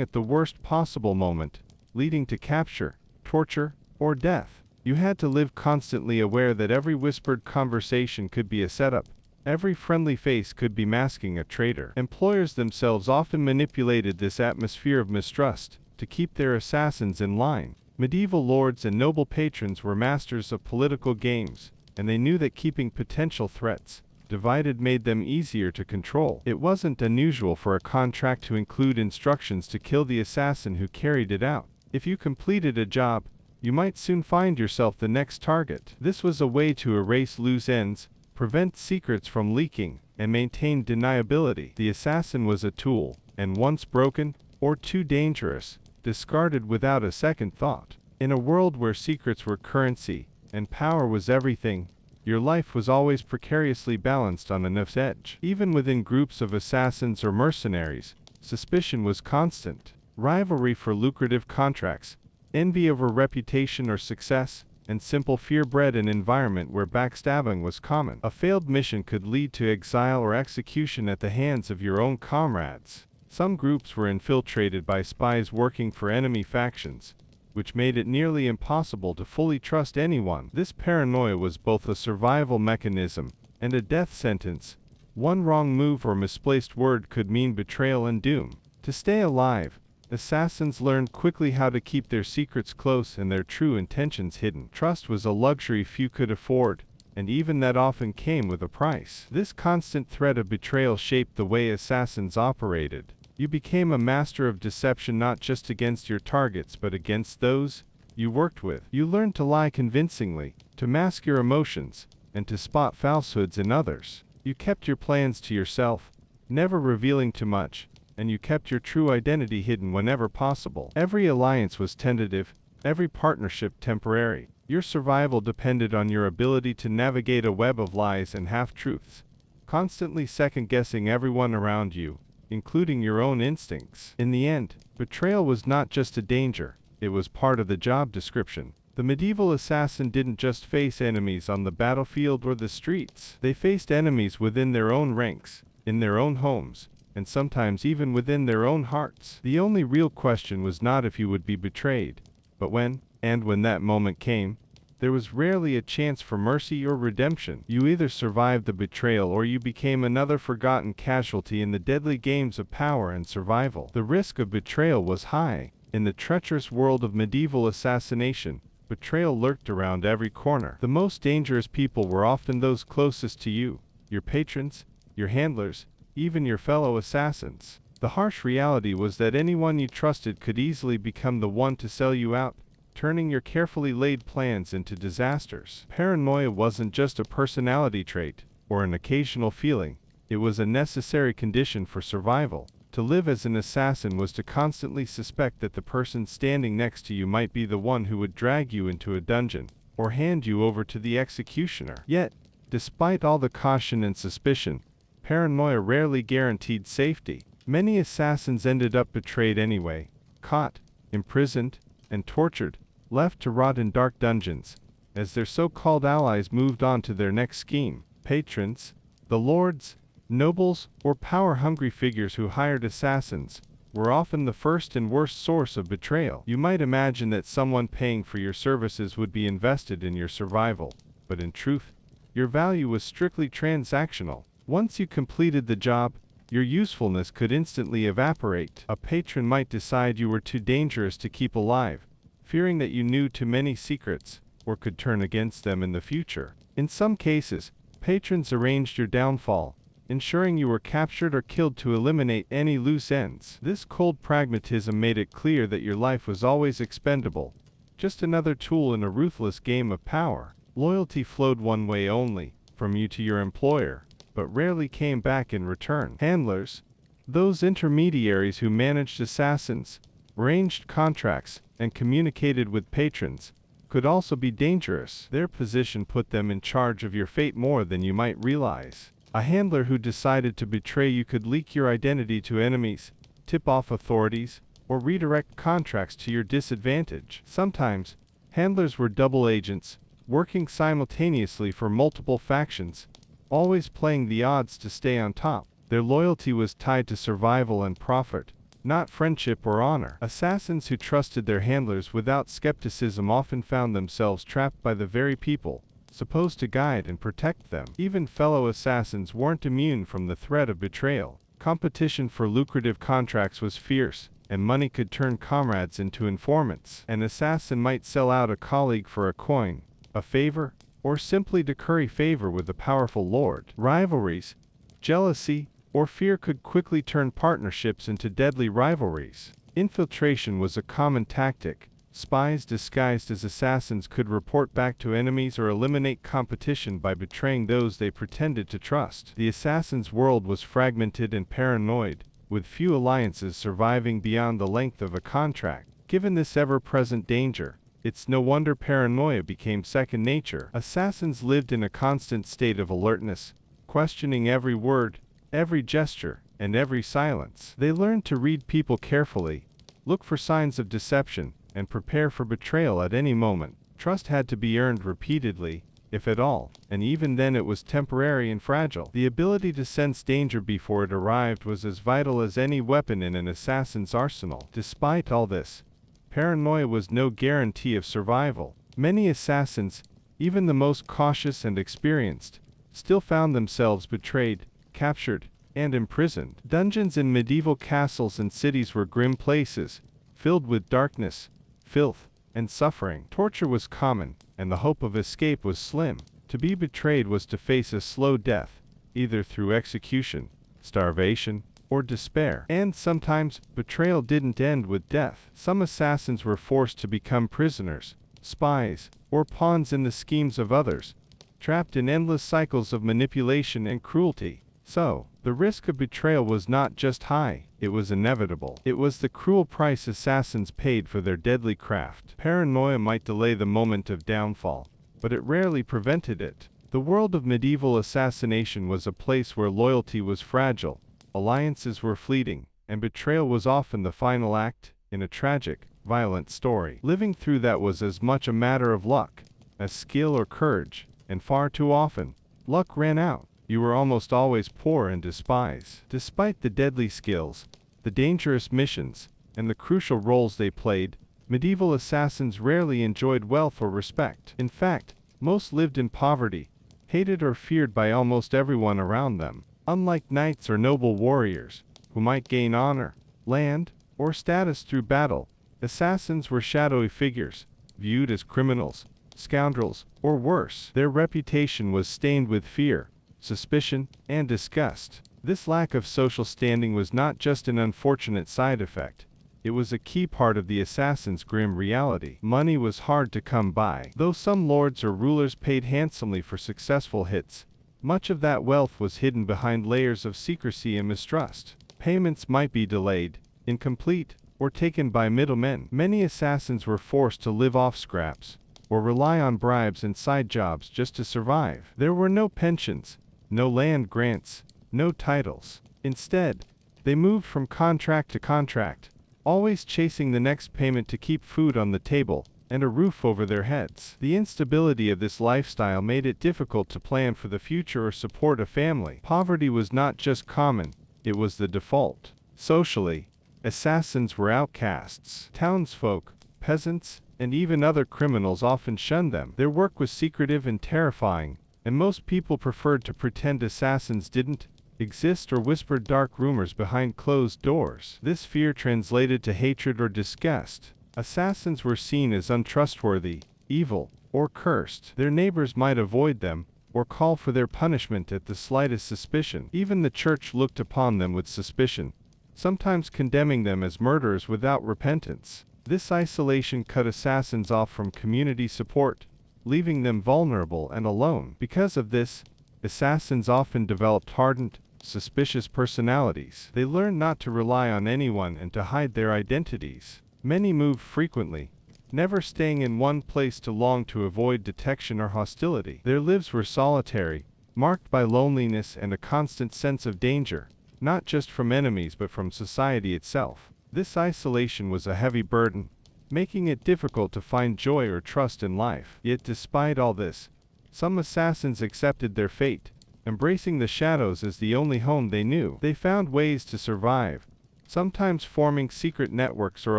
at the worst possible moment, leading to capture, torture, or death. You had to live constantly aware that every whispered conversation could be a setup, every friendly face could be masking a traitor. Employers themselves often manipulated this atmosphere of mistrust to keep their assassins in line. Medieval lords and noble patrons were masters of political games, and they knew that keeping potential threats divided made them easier to control. It wasn't unusual for a contract to include instructions to kill the assassin who carried it out. If you completed a job, you might soon find yourself the next target. This was a way to erase loose ends, prevent secrets from leaking, and maintain deniability. The assassin was a tool, and once broken, or too dangerous, discarded without a second thought. In a world where secrets were currency, and power was everything, your life was always precariously balanced on a knife's edge. Even within groups of assassins or mercenaries, suspicion was constant. Rivalry for lucrative contracts, envy over reputation or success, and simple fear bred an environment where backstabbing was common. A failed mission could lead to exile or execution at the hands of your own comrades. Some groups were infiltrated by spies working for enemy factions, which made it nearly impossible to fully trust anyone. This paranoia was both a survival mechanism and a death sentence. One wrong move or misplaced word could mean betrayal and doom. To stay alive, assassins learned quickly how to keep their secrets close and their true intentions hidden. Trust was a luxury few could afford, and even that often came with a price. This constant threat of betrayal shaped the way assassins operated. You became a master of deception not just against your targets but against those you worked with. You learned to lie convincingly, to mask your emotions, and to spot falsehoods in others. You kept your plans to yourself, never revealing too much, and you kept your true identity hidden whenever possible. Every alliance was tentative, every partnership temporary. Your survival depended on your ability to navigate a web of lies and half-truths, constantly second-guessing everyone around you, including your own instincts. In the end, betrayal was not just a danger, it was part of the job description. The medieval assassin didn't just face enemies on the battlefield or the streets. They faced enemies within their own ranks, in their own homes, and sometimes even within their own hearts. The only real question was not if you would be betrayed, but when, and when that moment came, there was rarely a chance for mercy or redemption. You either survived the betrayal or you became another forgotten casualty in the deadly games of power and survival. The risk of betrayal was high. In the treacherous world of medieval assassination, betrayal lurked around every corner. The most dangerous people were often those closest to you, your patrons, your handlers, even your fellow assassins. The harsh reality was that anyone you trusted could easily become the one to sell you out, turning your carefully laid plans into disasters. Paranoia wasn't just a personality trait, or an occasional feeling, it was a necessary condition for survival. To live as an assassin was to constantly suspect that the person standing next to you might be the one who would drag you into a dungeon, or hand you over to the executioner. Yet, Despite all the caution and suspicion, paranoia rarely guaranteed safety. Many assassins ended up betrayed anyway, caught, imprisoned, and tortured, left to rot in dark dungeons, as their so-called allies moved on to their next scheme. Patrons, the lords, nobles, or power-hungry figures who hired assassins, were often the first and worst source of betrayal. You might imagine that someone paying for your services would be invested in your survival, but in truth, your value was strictly transactional. Once you completed the job, your usefulness could instantly evaporate. A patron might decide you were too dangerous to keep alive, fearing that you knew too many secrets, or could turn against them in the future. In some cases, patrons arranged your downfall, ensuring you were captured or killed to eliminate any loose ends. This cold pragmatism made it clear that your life was always expendable, just another tool in a ruthless game of power. Loyalty flowed one way only, from you to your employer, but rarely came back in return. Handlers, those intermediaries who managed assassins, arranged contracts, and communicated with patrons, could also be dangerous. Their position put them in charge of your fate more than you might realize. A handler who decided to betray you could leak your identity to enemies, tip off authorities, or redirect contracts to your disadvantage. Sometimes, handlers were double agents, working simultaneously for multiple factions, always playing the odds to stay on top. Their loyalty was tied to survival and profit, not friendship or honor. Assassins who trusted their handlers without skepticism often found themselves trapped by the very people supposed to guide and protect them. Even fellow assassins weren't immune from the threat of betrayal. Competition for lucrative contracts was fierce, and money could turn comrades into informants. An assassin might sell out a colleague for a coin, a favor, or simply to curry favor with a powerful lord. Rivalries, jealousy, or fear could quickly turn partnerships into deadly rivalries. Infiltration was a common tactic. Spies disguised as assassins could report back to enemies or eliminate competition by betraying those they pretended to trust. The assassin's world was fragmented and paranoid, with few alliances surviving beyond the length of a contract. Given this ever-present danger, it's no wonder paranoia became second nature. Assassins lived in a constant state of alertness, questioning every word, every gesture, and every silence. They learned to read people carefully, look for signs of deception, and prepare for betrayal at any moment. Trust had to be earned repeatedly, if at all, and even then it was temporary and fragile. The ability to sense danger before it arrived was as vital as any weapon in an assassin's arsenal. Despite all this, paranoia was no guarantee of survival. Many assassins, even the most cautious and experienced, still found themselves betrayed, captured, and imprisoned. Dungeons in medieval castles and cities were grim places, filled with darkness, filth, and suffering. Torture was common, and the hope of escape was slim. To be betrayed was to face a slow death, either through execution, starvation, or despair. And sometimes, betrayal didn't end with death. Some assassins were forced to become prisoners, spies, or pawns in the schemes of others, trapped in endless cycles of manipulation and cruelty. So, the risk of betrayal was not just high, it was inevitable. It was the cruel price assassins paid for their deadly craft. Paranoia might delay the moment of downfall, but it rarely prevented it. The world of medieval assassination was a place where loyalty was fragile, alliances were fleeting, and betrayal was often the final act in a tragic, violent story. Living through that was as much a matter of luck as skill or courage, and far too often, luck ran out. You were almost always poor and despised. Despite the deadly skills, the dangerous missions, and the crucial roles they played, medieval assassins rarely enjoyed wealth or respect. In fact, most lived in poverty, hated or feared by almost everyone around them. Unlike knights or noble warriors, who might gain honor, land, or status through battle, assassins were shadowy figures, viewed as criminals, scoundrels, or worse. Their reputation was stained with fear, suspicion, and disgust. This lack of social standing was not just an unfortunate side effect. It was a key part of the assassin's grim reality. Money was hard to come by. Though some lords or rulers paid handsomely for successful hits, much of that wealth was hidden behind layers of secrecy and mistrust. Payments might be delayed, incomplete, or taken by middlemen. Many assassins were forced to live off scraps, or rely on bribes and side jobs just to survive. There were no pensions, no land grants, no titles. Instead, they moved from contract to contract, always chasing the next payment to keep food on the table and a roof over their heads. The instability of this lifestyle made it difficult to plan for the future or support a family. Poverty was not just common, it was the default. Socially, assassins were outcasts. Townsfolk, peasants, and even other criminals often shunned them. Their work was secretive and terrifying, and most people preferred to pretend assassins didn't exist or whispered dark rumors behind closed doors. This fear translated to hatred or disgust. Assassins were seen as untrustworthy, evil, or cursed. Their neighbors might avoid them, or call for their punishment at the slightest suspicion. Even the church looked upon them with suspicion, sometimes condemning them as murderers without repentance. This isolation cut assassins off from community support, leaving them vulnerable and alone. Because of this, assassins often developed hardened, suspicious personalities. They learned not to rely on anyone and to hide their identities. Many moved frequently, never staying in one place too long to avoid detection or hostility. Their lives were solitary, marked by loneliness and a constant sense of danger, not just from enemies but from society itself. This isolation was a heavy burden, making it difficult to find joy or trust in life. Yet despite all this, some assassins accepted their fate, embracing the shadows as the only home they knew. They found ways to survive, sometimes forming secret networks or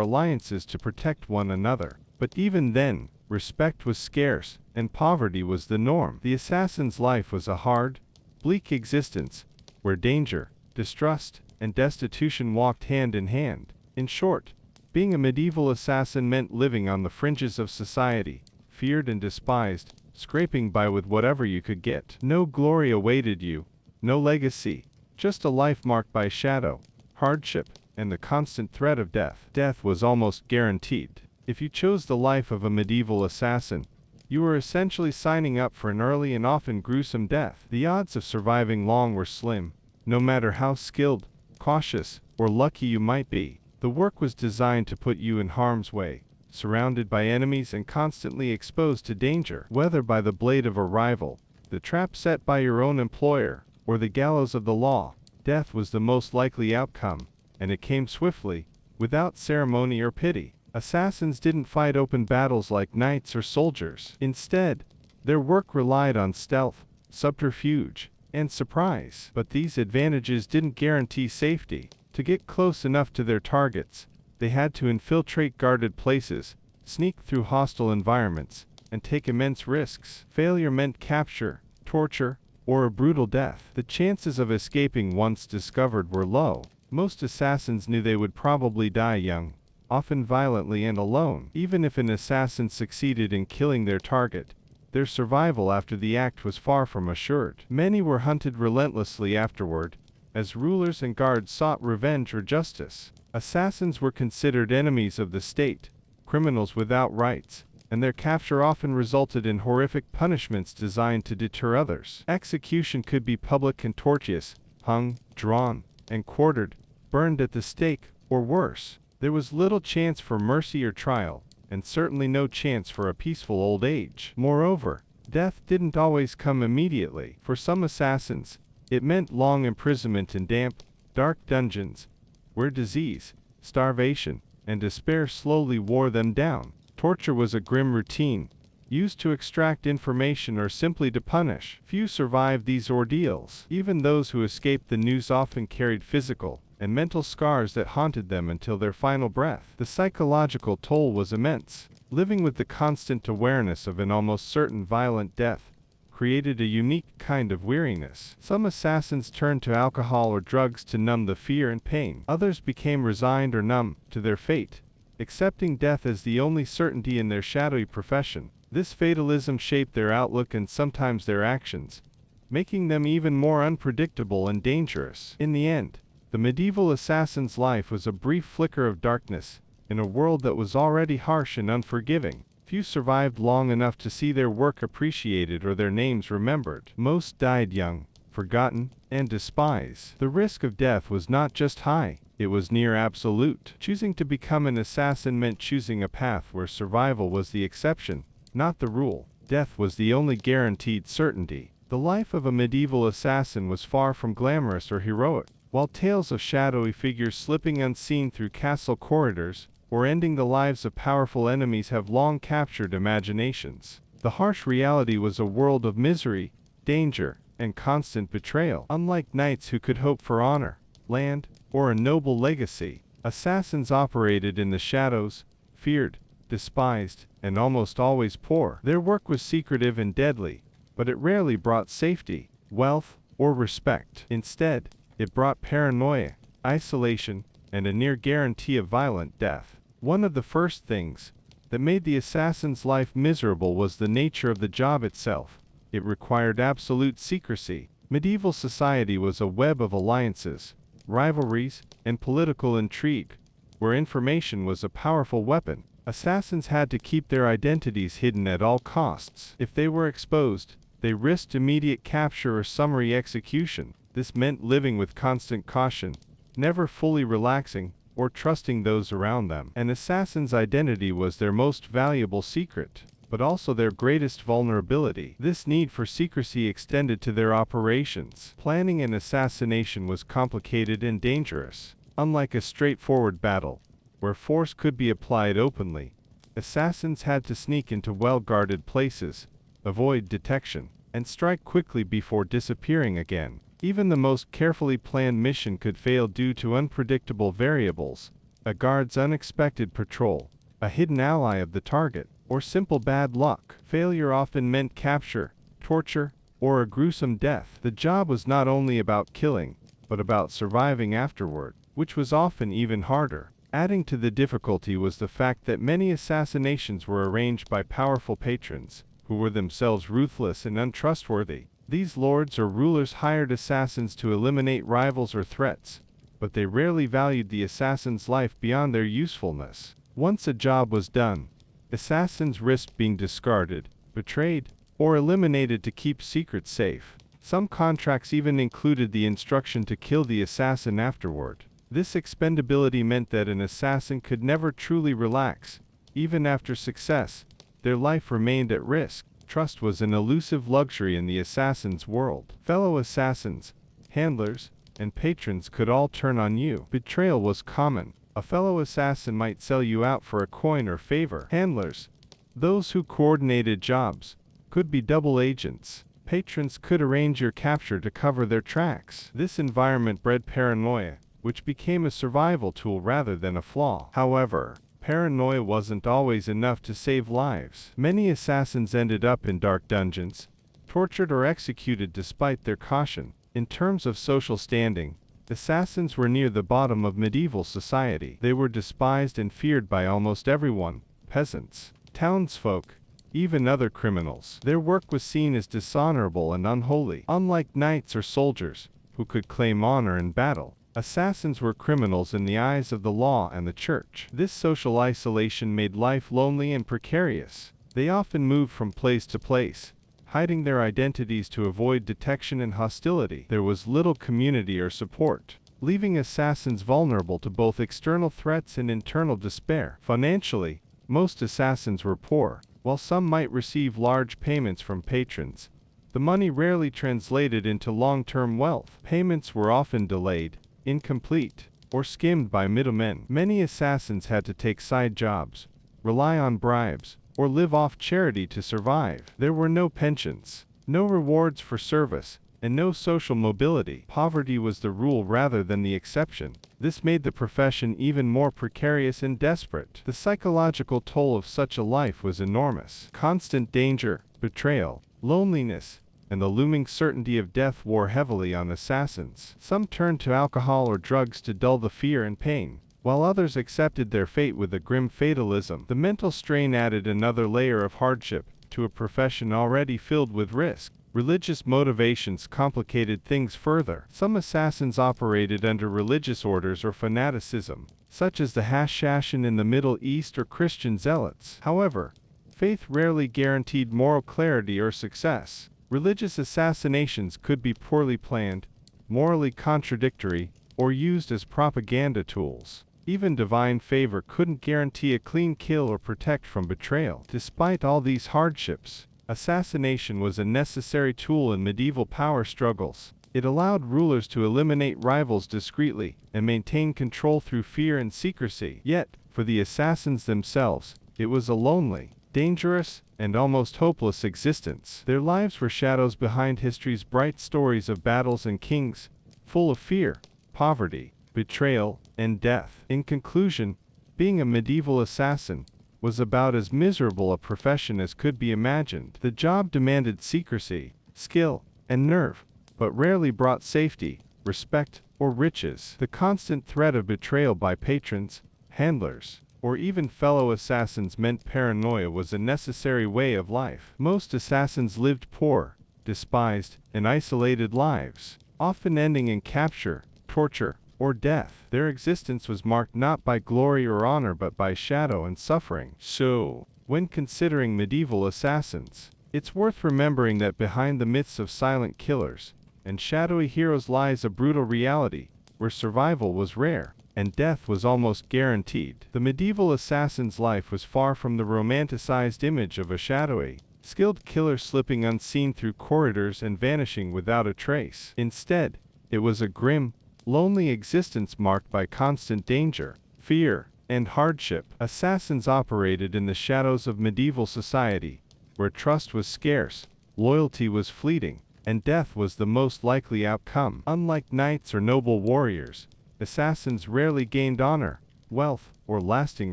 alliances to protect one another. But even then, respect was scarce, and poverty was the norm. The assassin's life was a hard, bleak existence, where danger, distrust, and destitution walked hand in hand. In short, being a medieval assassin meant living on the fringes of society, feared and despised, scraping by with whatever you could get. No glory awaited you, no legacy, just a life marked by shadow, hardship, and the constant threat of death. Death was almost guaranteed. If you chose the life of a medieval assassin, you were essentially signing up for an early and often gruesome death. The odds of surviving long were slim, no matter how skilled, cautious, or lucky you might be. The work was designed to put you in harm's way, surrounded by enemies and constantly exposed to danger. Whether by the blade of a rival, the trap set by your own employer, or the gallows of the law, death was the most likely outcome, and it came swiftly, without ceremony or pity. Assassins didn't fight open battles like knights or soldiers. Instead, their work relied on stealth, subterfuge, and surprise. But these advantages didn't guarantee safety. To get close enough to their targets, they had to infiltrate guarded places, sneak through hostile environments, and take immense risks. Failure meant capture, torture, or a brutal death. The chances of escaping once discovered were low. Most assassins knew they would probably die young, often violently and alone. Even if an assassin succeeded in killing their target, their survival after the act was far from assured. Many were hunted relentlessly afterward, as rulers and guards sought revenge or justice. Assassins were considered enemies of the state, criminals without rights, and their capture often resulted in horrific punishments designed to deter others. Execution could be public and torturous, hung, drawn, and quartered, burned at the stake, or worse. There was little chance for mercy or trial, and certainly no chance for a peaceful old age. Moreover, death didn't always come immediately. For some assassins, it meant long imprisonment in damp, dark dungeons, where disease, starvation, and despair slowly wore them down. Torture was a grim routine, used to extract information or simply to punish. Few survived these ordeals. Even those who escaped the noose often carried physical and mental scars that haunted them until their final breath. The psychological toll was immense. Living with the constant awareness of an almost certain violent death created a unique kind of weariness. Some assassins turned to alcohol or drugs to numb the fear and pain. Others became resigned or numb to their fate, accepting death as the only certainty in their shadowy profession. This fatalism shaped their outlook and sometimes their actions, making them even more unpredictable and dangerous. In the end, the medieval assassin's life was a brief flicker of darkness, in a world that was already harsh and unforgiving. Few survived long enough to see their work appreciated or their names remembered. Most died young, forgotten, and despised. The risk of death was not just high, it was near absolute. Choosing to become an assassin meant choosing a path where survival was the exception, not the rule. Death was the only guaranteed certainty. The life of a medieval assassin was far from glamorous or heroic. While tales of shadowy figures slipping unseen through castle corridors, or ending the lives of powerful enemies have long captured imaginations, the harsh reality was a world of misery, danger, and constant betrayal. Unlike knights who could hope for honor, land, or a noble legacy, assassins operated in the shadows, feared, despised, and almost always poor. Their work was secretive and deadly, but it rarely brought safety, wealth, or respect. Instead, it brought paranoia, isolation, and a near guarantee of violent death. One of the first things that made the assassin's life miserable was the nature of the job itself. It required absolute secrecy. Medieval society was a web of alliances, rivalries, and political intrigue, where information was a powerful weapon. Assassins had to keep their identities hidden at all costs. If they were exposed, they risked immediate capture or summary execution. This meant living with constant caution, never fully relaxing, or trusting those around them. An assassin's identity was their most valuable secret, but also their greatest vulnerability. This need for secrecy extended to their operations. Planning an assassination was complicated and dangerous. Unlike a straightforward battle, where force could be applied openly, assassins had to sneak into well-guarded places, avoid detection, and strike quickly before disappearing again. Even the most carefully planned mission could fail due to unpredictable variables, a guard's unexpected patrol, a hidden ally of the target, or simple bad luck. Failure often meant capture, torture, or a gruesome death. The job was not only about killing, but about surviving afterward, which was often even harder. Adding to the difficulty was the fact that many assassinations were arranged by powerful patrons, who were themselves ruthless and untrustworthy. These lords or rulers hired assassins to eliminate rivals or threats, but they rarely valued the assassin's life beyond their usefulness. Once a job was done, assassins risked being discarded, betrayed, or eliminated to keep secrets safe. Some contracts even included the instruction to kill the assassin afterward. This expendability meant that an assassin could never truly relax. Even after success, their life remained at risk. Trust was an elusive luxury in the assassin's world. Fellow assassins, handlers, and patrons could all turn on you. Betrayal was common. A fellow assassin might sell you out for a coin or favor. Handlers, those who coordinated jobs, could be double agents. Patrons could arrange your capture to cover their tracks. This environment bred paranoia, which became a survival tool rather than a flaw. However, paranoia wasn't always enough to save lives. Many assassins ended up in dark dungeons, tortured or executed despite their caution. In terms of social standing, assassins were near the bottom of medieval society. They were despised and feared by almost everyone: peasants, townsfolk, even other criminals. Their work was seen as dishonorable and unholy. Unlike knights or soldiers, who could claim honor in battle, assassins were criminals in the eyes of the law and the church. This social isolation made life lonely and precarious. They often moved from place to place, hiding their identities to avoid detection and hostility. There was little community or support, leaving assassins vulnerable to both external threats and internal despair. Financially, most assassins were poor. While some might receive large payments from patrons, the money rarely translated into long-term wealth. Payments were often delayed, incomplete, or skimmed by middlemen. Many assassins had to take side jobs, rely on bribes, or live off charity to survive. There were no pensions, no rewards for service, and no social mobility. Poverty was the rule rather than the exception. This made the profession even more precarious and desperate. The psychological toll of such a life was enormous. Constant danger, betrayal, loneliness, and the looming certainty of death wore heavily on assassins. Some turned to alcohol or drugs to dull the fear and pain, while others accepted their fate with a grim fatalism. The mental strain added another layer of hardship to a profession already filled with risk. Religious motivations complicated things further. Some assassins operated under religious orders or fanaticism, such as the Hashashin in the Middle East or Christian zealots. However, faith rarely guaranteed moral clarity or success. Religious assassinations could be poorly planned, morally contradictory, or used as propaganda tools. Even divine favor couldn't guarantee a clean kill or protect from betrayal. Despite all these hardships, assassination was a necessary tool in medieval power struggles. It allowed rulers to eliminate rivals discreetly and maintain control through fear and secrecy. Yet, for the assassins themselves, it was a lonely, dangerous, and almost hopeless existence. Their lives were shadows behind history's bright stories of battles and kings, full of fear, poverty, betrayal, and death. In conclusion, being a medieval assassin was about as miserable a profession as could be imagined. The job demanded secrecy, skill, and nerve, but rarely brought safety, respect, or riches. The constant threat of betrayal by patrons, handlers, or even fellow assassins meant paranoia was a necessary way of life. Most assassins lived poor, despised, and isolated lives, often ending in capture, torture, or death. Their existence was marked not by glory or honor but by shadow and suffering. So, when considering medieval assassins, it's worth remembering that behind the myths of silent killers and shadowy heroes lies a brutal reality, where survival was rare and death was almost guaranteed. The medieval assassin's life was far from the romanticized image of a shadowy, skilled killer slipping unseen through corridors and vanishing without a trace. Instead, it was a grim, lonely existence marked by constant danger, fear, and hardship. Assassins operated in the shadows of medieval society, where trust was scarce, loyalty was fleeting, and death was the most likely outcome. Unlike knights or noble warriors, assassins rarely gained honor, wealth, or lasting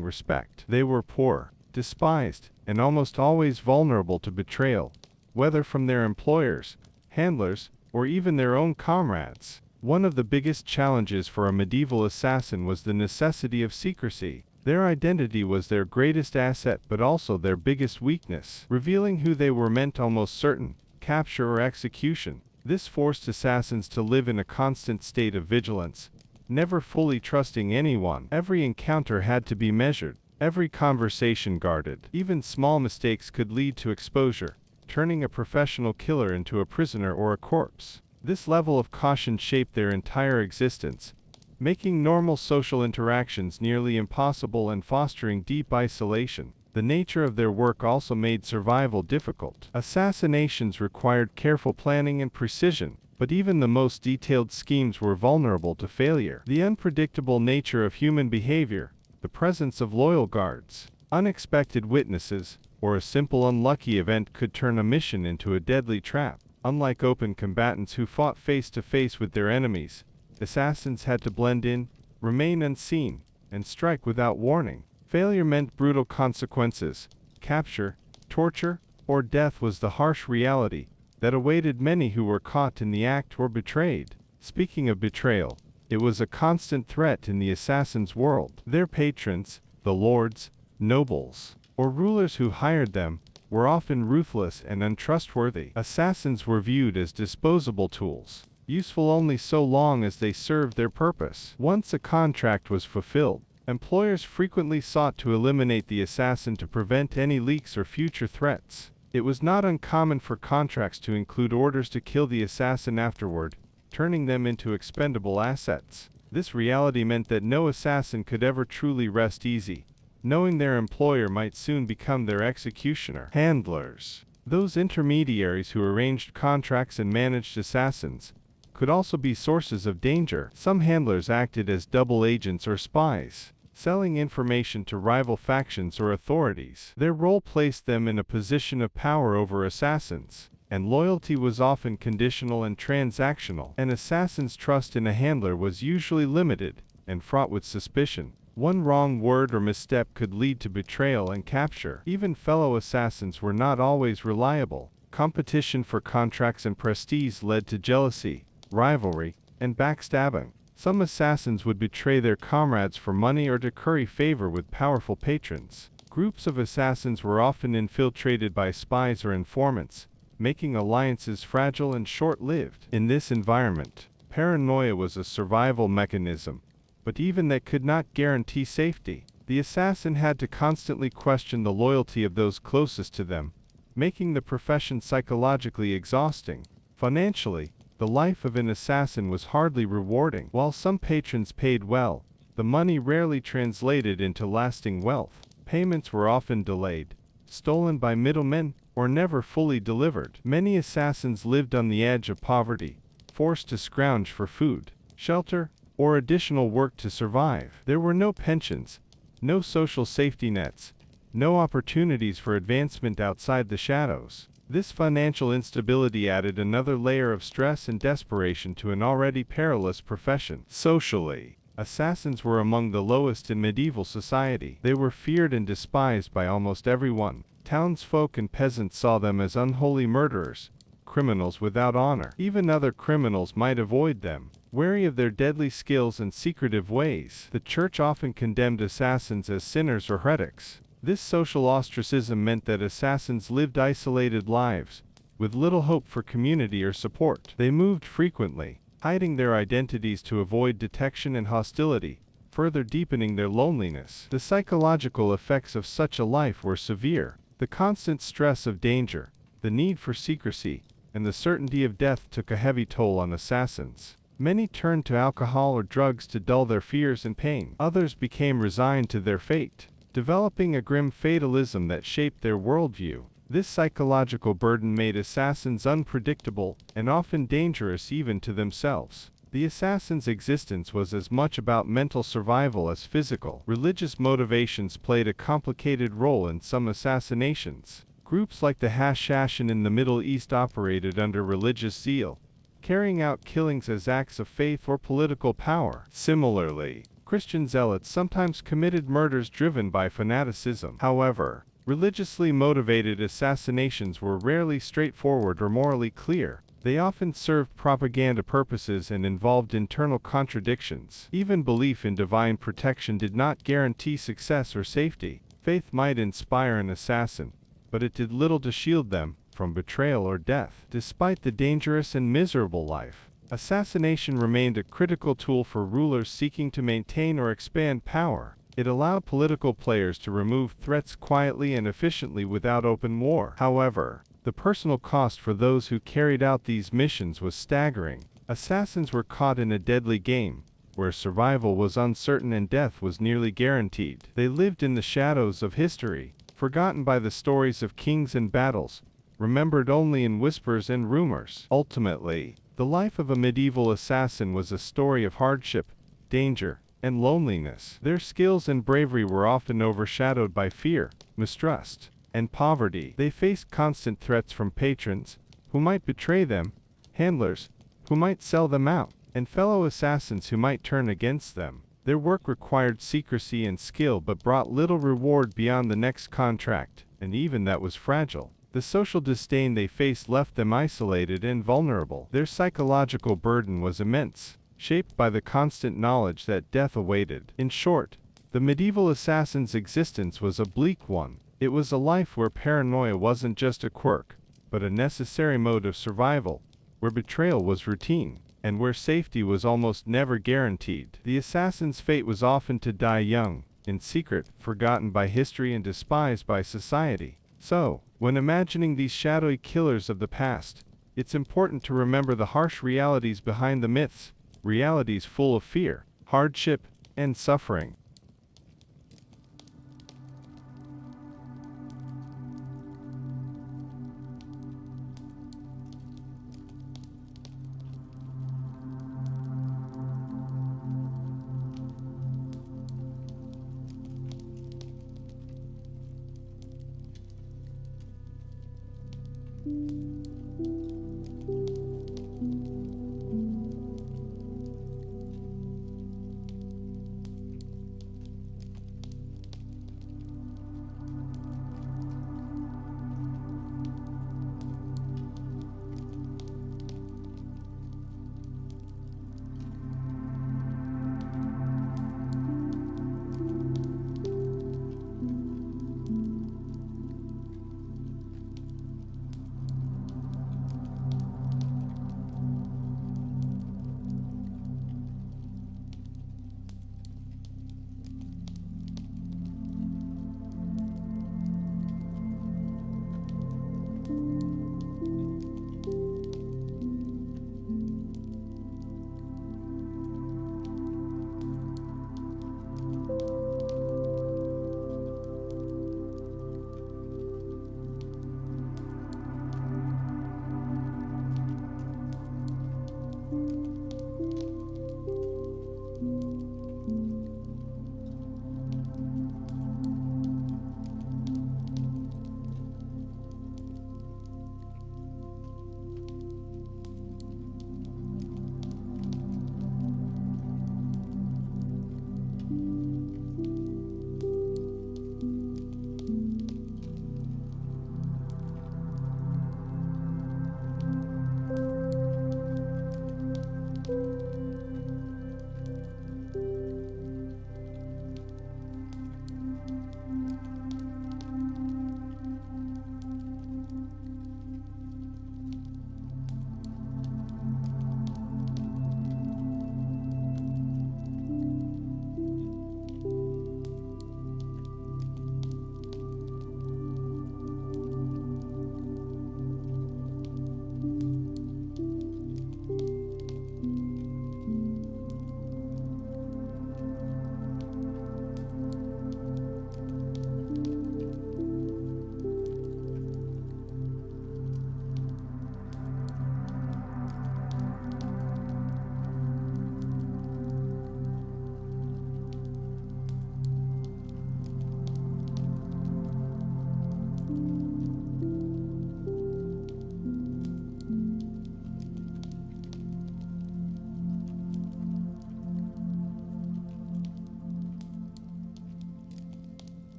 respect. They were poor, despised, and almost always vulnerable to betrayal, whether from their employers, handlers, or even their own comrades. One of the biggest challenges for a medieval assassin was the necessity of secrecy. Their identity was their greatest asset but also their biggest weakness. Revealing who they were meant almost certain capture or execution. This forced assassins to live in a constant state of vigilance, never fully trusting anyone. Every encounter had to be measured, every conversation guarded. Even small mistakes could lead to exposure, turning a professional killer into a prisoner or a corpse. This level of caution shaped their entire existence, making normal social interactions nearly impossible and fostering deep isolation. The nature of their work also made survival difficult. Assassinations required careful planning and precision, but even the most detailed schemes were vulnerable to failure. The unpredictable nature of human behavior, the presence of loyal guards, unexpected witnesses, or a simple unlucky event could turn a mission into a deadly trap. Unlike open combatants who fought face to face with their enemies, assassins had to blend in, remain unseen, and strike without warning. Failure meant brutal consequences. Capture, torture, or death was the harsh reality that awaited many who were caught in the act or betrayed. Speaking of betrayal, it was a constant threat in the assassin's world. Their patrons, the lords, nobles, or rulers who hired them, were often ruthless and untrustworthy. Assassins were viewed as disposable tools, useful only so long as they served their purpose. Once a contract was fulfilled, employers frequently sought to eliminate the assassin to prevent any leaks or future threats. It was not uncommon for contracts to include orders to kill the assassin afterward, turning them into expendable assets. This reality meant that no assassin could ever truly rest easy, knowing their employer might soon become their executioner. Handlers, those intermediaries who arranged contracts and managed assassins, could also be sources of danger. Some handlers acted as double agents or spies, selling information to rival factions or authorities. Their role placed them in a position of power over assassins, and loyalty was often conditional and transactional. An assassin's trust in a handler was usually limited and fraught with suspicion. One wrong word or misstep could lead to betrayal and capture. Even fellow assassins were not always reliable. Competition for contracts and prestige led to jealousy, rivalry, and backstabbing. Some assassins would betray their comrades for money or to curry favor with powerful patrons. Groups of assassins were often infiltrated by spies or informants, making alliances fragile and short-lived. In this environment, paranoia was a survival mechanism, but even that could not guarantee safety. The assassin had to constantly question the loyalty of those closest to them, making the profession psychologically exhausting. Financially, the life of an assassin was hardly rewarding. While some patrons paid well, The money rarely translated into lasting wealth. Payments were often delayed, stolen by middlemen, or never fully delivered. Many assassins lived on the edge of poverty, forced to scrounge for food, shelter, or additional work to survive. There were no pensions, no social safety nets, no opportunities for advancement outside the shadows. This financial instability added another layer of stress and desperation to an already perilous profession. Socially, assassins were among the lowest in medieval society. They were feared and despised by almost everyone. Townsfolk and peasants saw them as unholy murderers, criminals without honor. Even other criminals might avoid them, wary of their deadly skills and secretive ways. The church often condemned assassins as sinners or heretics. This social ostracism meant that assassins lived isolated lives, with little hope for community or support. They moved frequently, hiding their identities to avoid detection and hostility, further deepening their loneliness. The psychological effects of such a life were severe. The constant stress of danger, the need for secrecy, and the certainty of death took a heavy toll on assassins. Many turned to alcohol or drugs to dull their fears and pain. Others became resigned to their fate, developing a grim fatalism that shaped their worldview. This psychological burden made assassins unpredictable and often dangerous even to themselves. The assassin's existence was as much about mental survival as physical. Religious motivations played a complicated role in some assassinations. Groups like the Hashashin in the Middle East operated under religious zeal, carrying out killings as acts of faith or political power. Similarly, Christian zealots sometimes committed murders driven by fanaticism. However, religiously motivated assassinations were rarely straightforward or morally clear. They often served propaganda purposes and involved internal contradictions. Even belief in divine protection did not guarantee success or safety. Faith might inspire an assassin, but it did little to shield them from betrayal or death. Despite the dangerous and miserable life, assassination remained a critical tool for rulers seeking to maintain or expand power. It allowed political players to remove threats quietly and efficiently without open war. However, the personal cost for those who carried out these missions was staggering. Assassins were caught in a deadly game, where survival was uncertain and death was nearly guaranteed. They lived in the shadows of history, forgotten by the stories of kings and battles, remembered only in whispers and rumors. Ultimately, the life of a medieval assassin was a story of hardship, danger, and loneliness. Their skills and bravery were often overshadowed by fear, mistrust, and poverty. They faced constant threats from patrons, who might betray them, handlers, who might sell them out, and fellow assassins who might turn against them. Their work required secrecy and skill but brought little reward beyond the next contract, and even that was fragile. The social disdain they faced left them isolated and vulnerable. Their psychological burden was immense, shaped by the constant knowledge that death awaited. In short, the medieval assassin's existence was a bleak one. It was a life where paranoia wasn't just a quirk, but a necessary mode of survival, where betrayal was routine, and where safety was almost never guaranteed. The assassin's fate was often to die young, in secret, forgotten by history and despised by society. So, when imagining these shadowy killers of the past, it's important to remember the harsh realities behind the myths, realities full of fear, hardship, and suffering.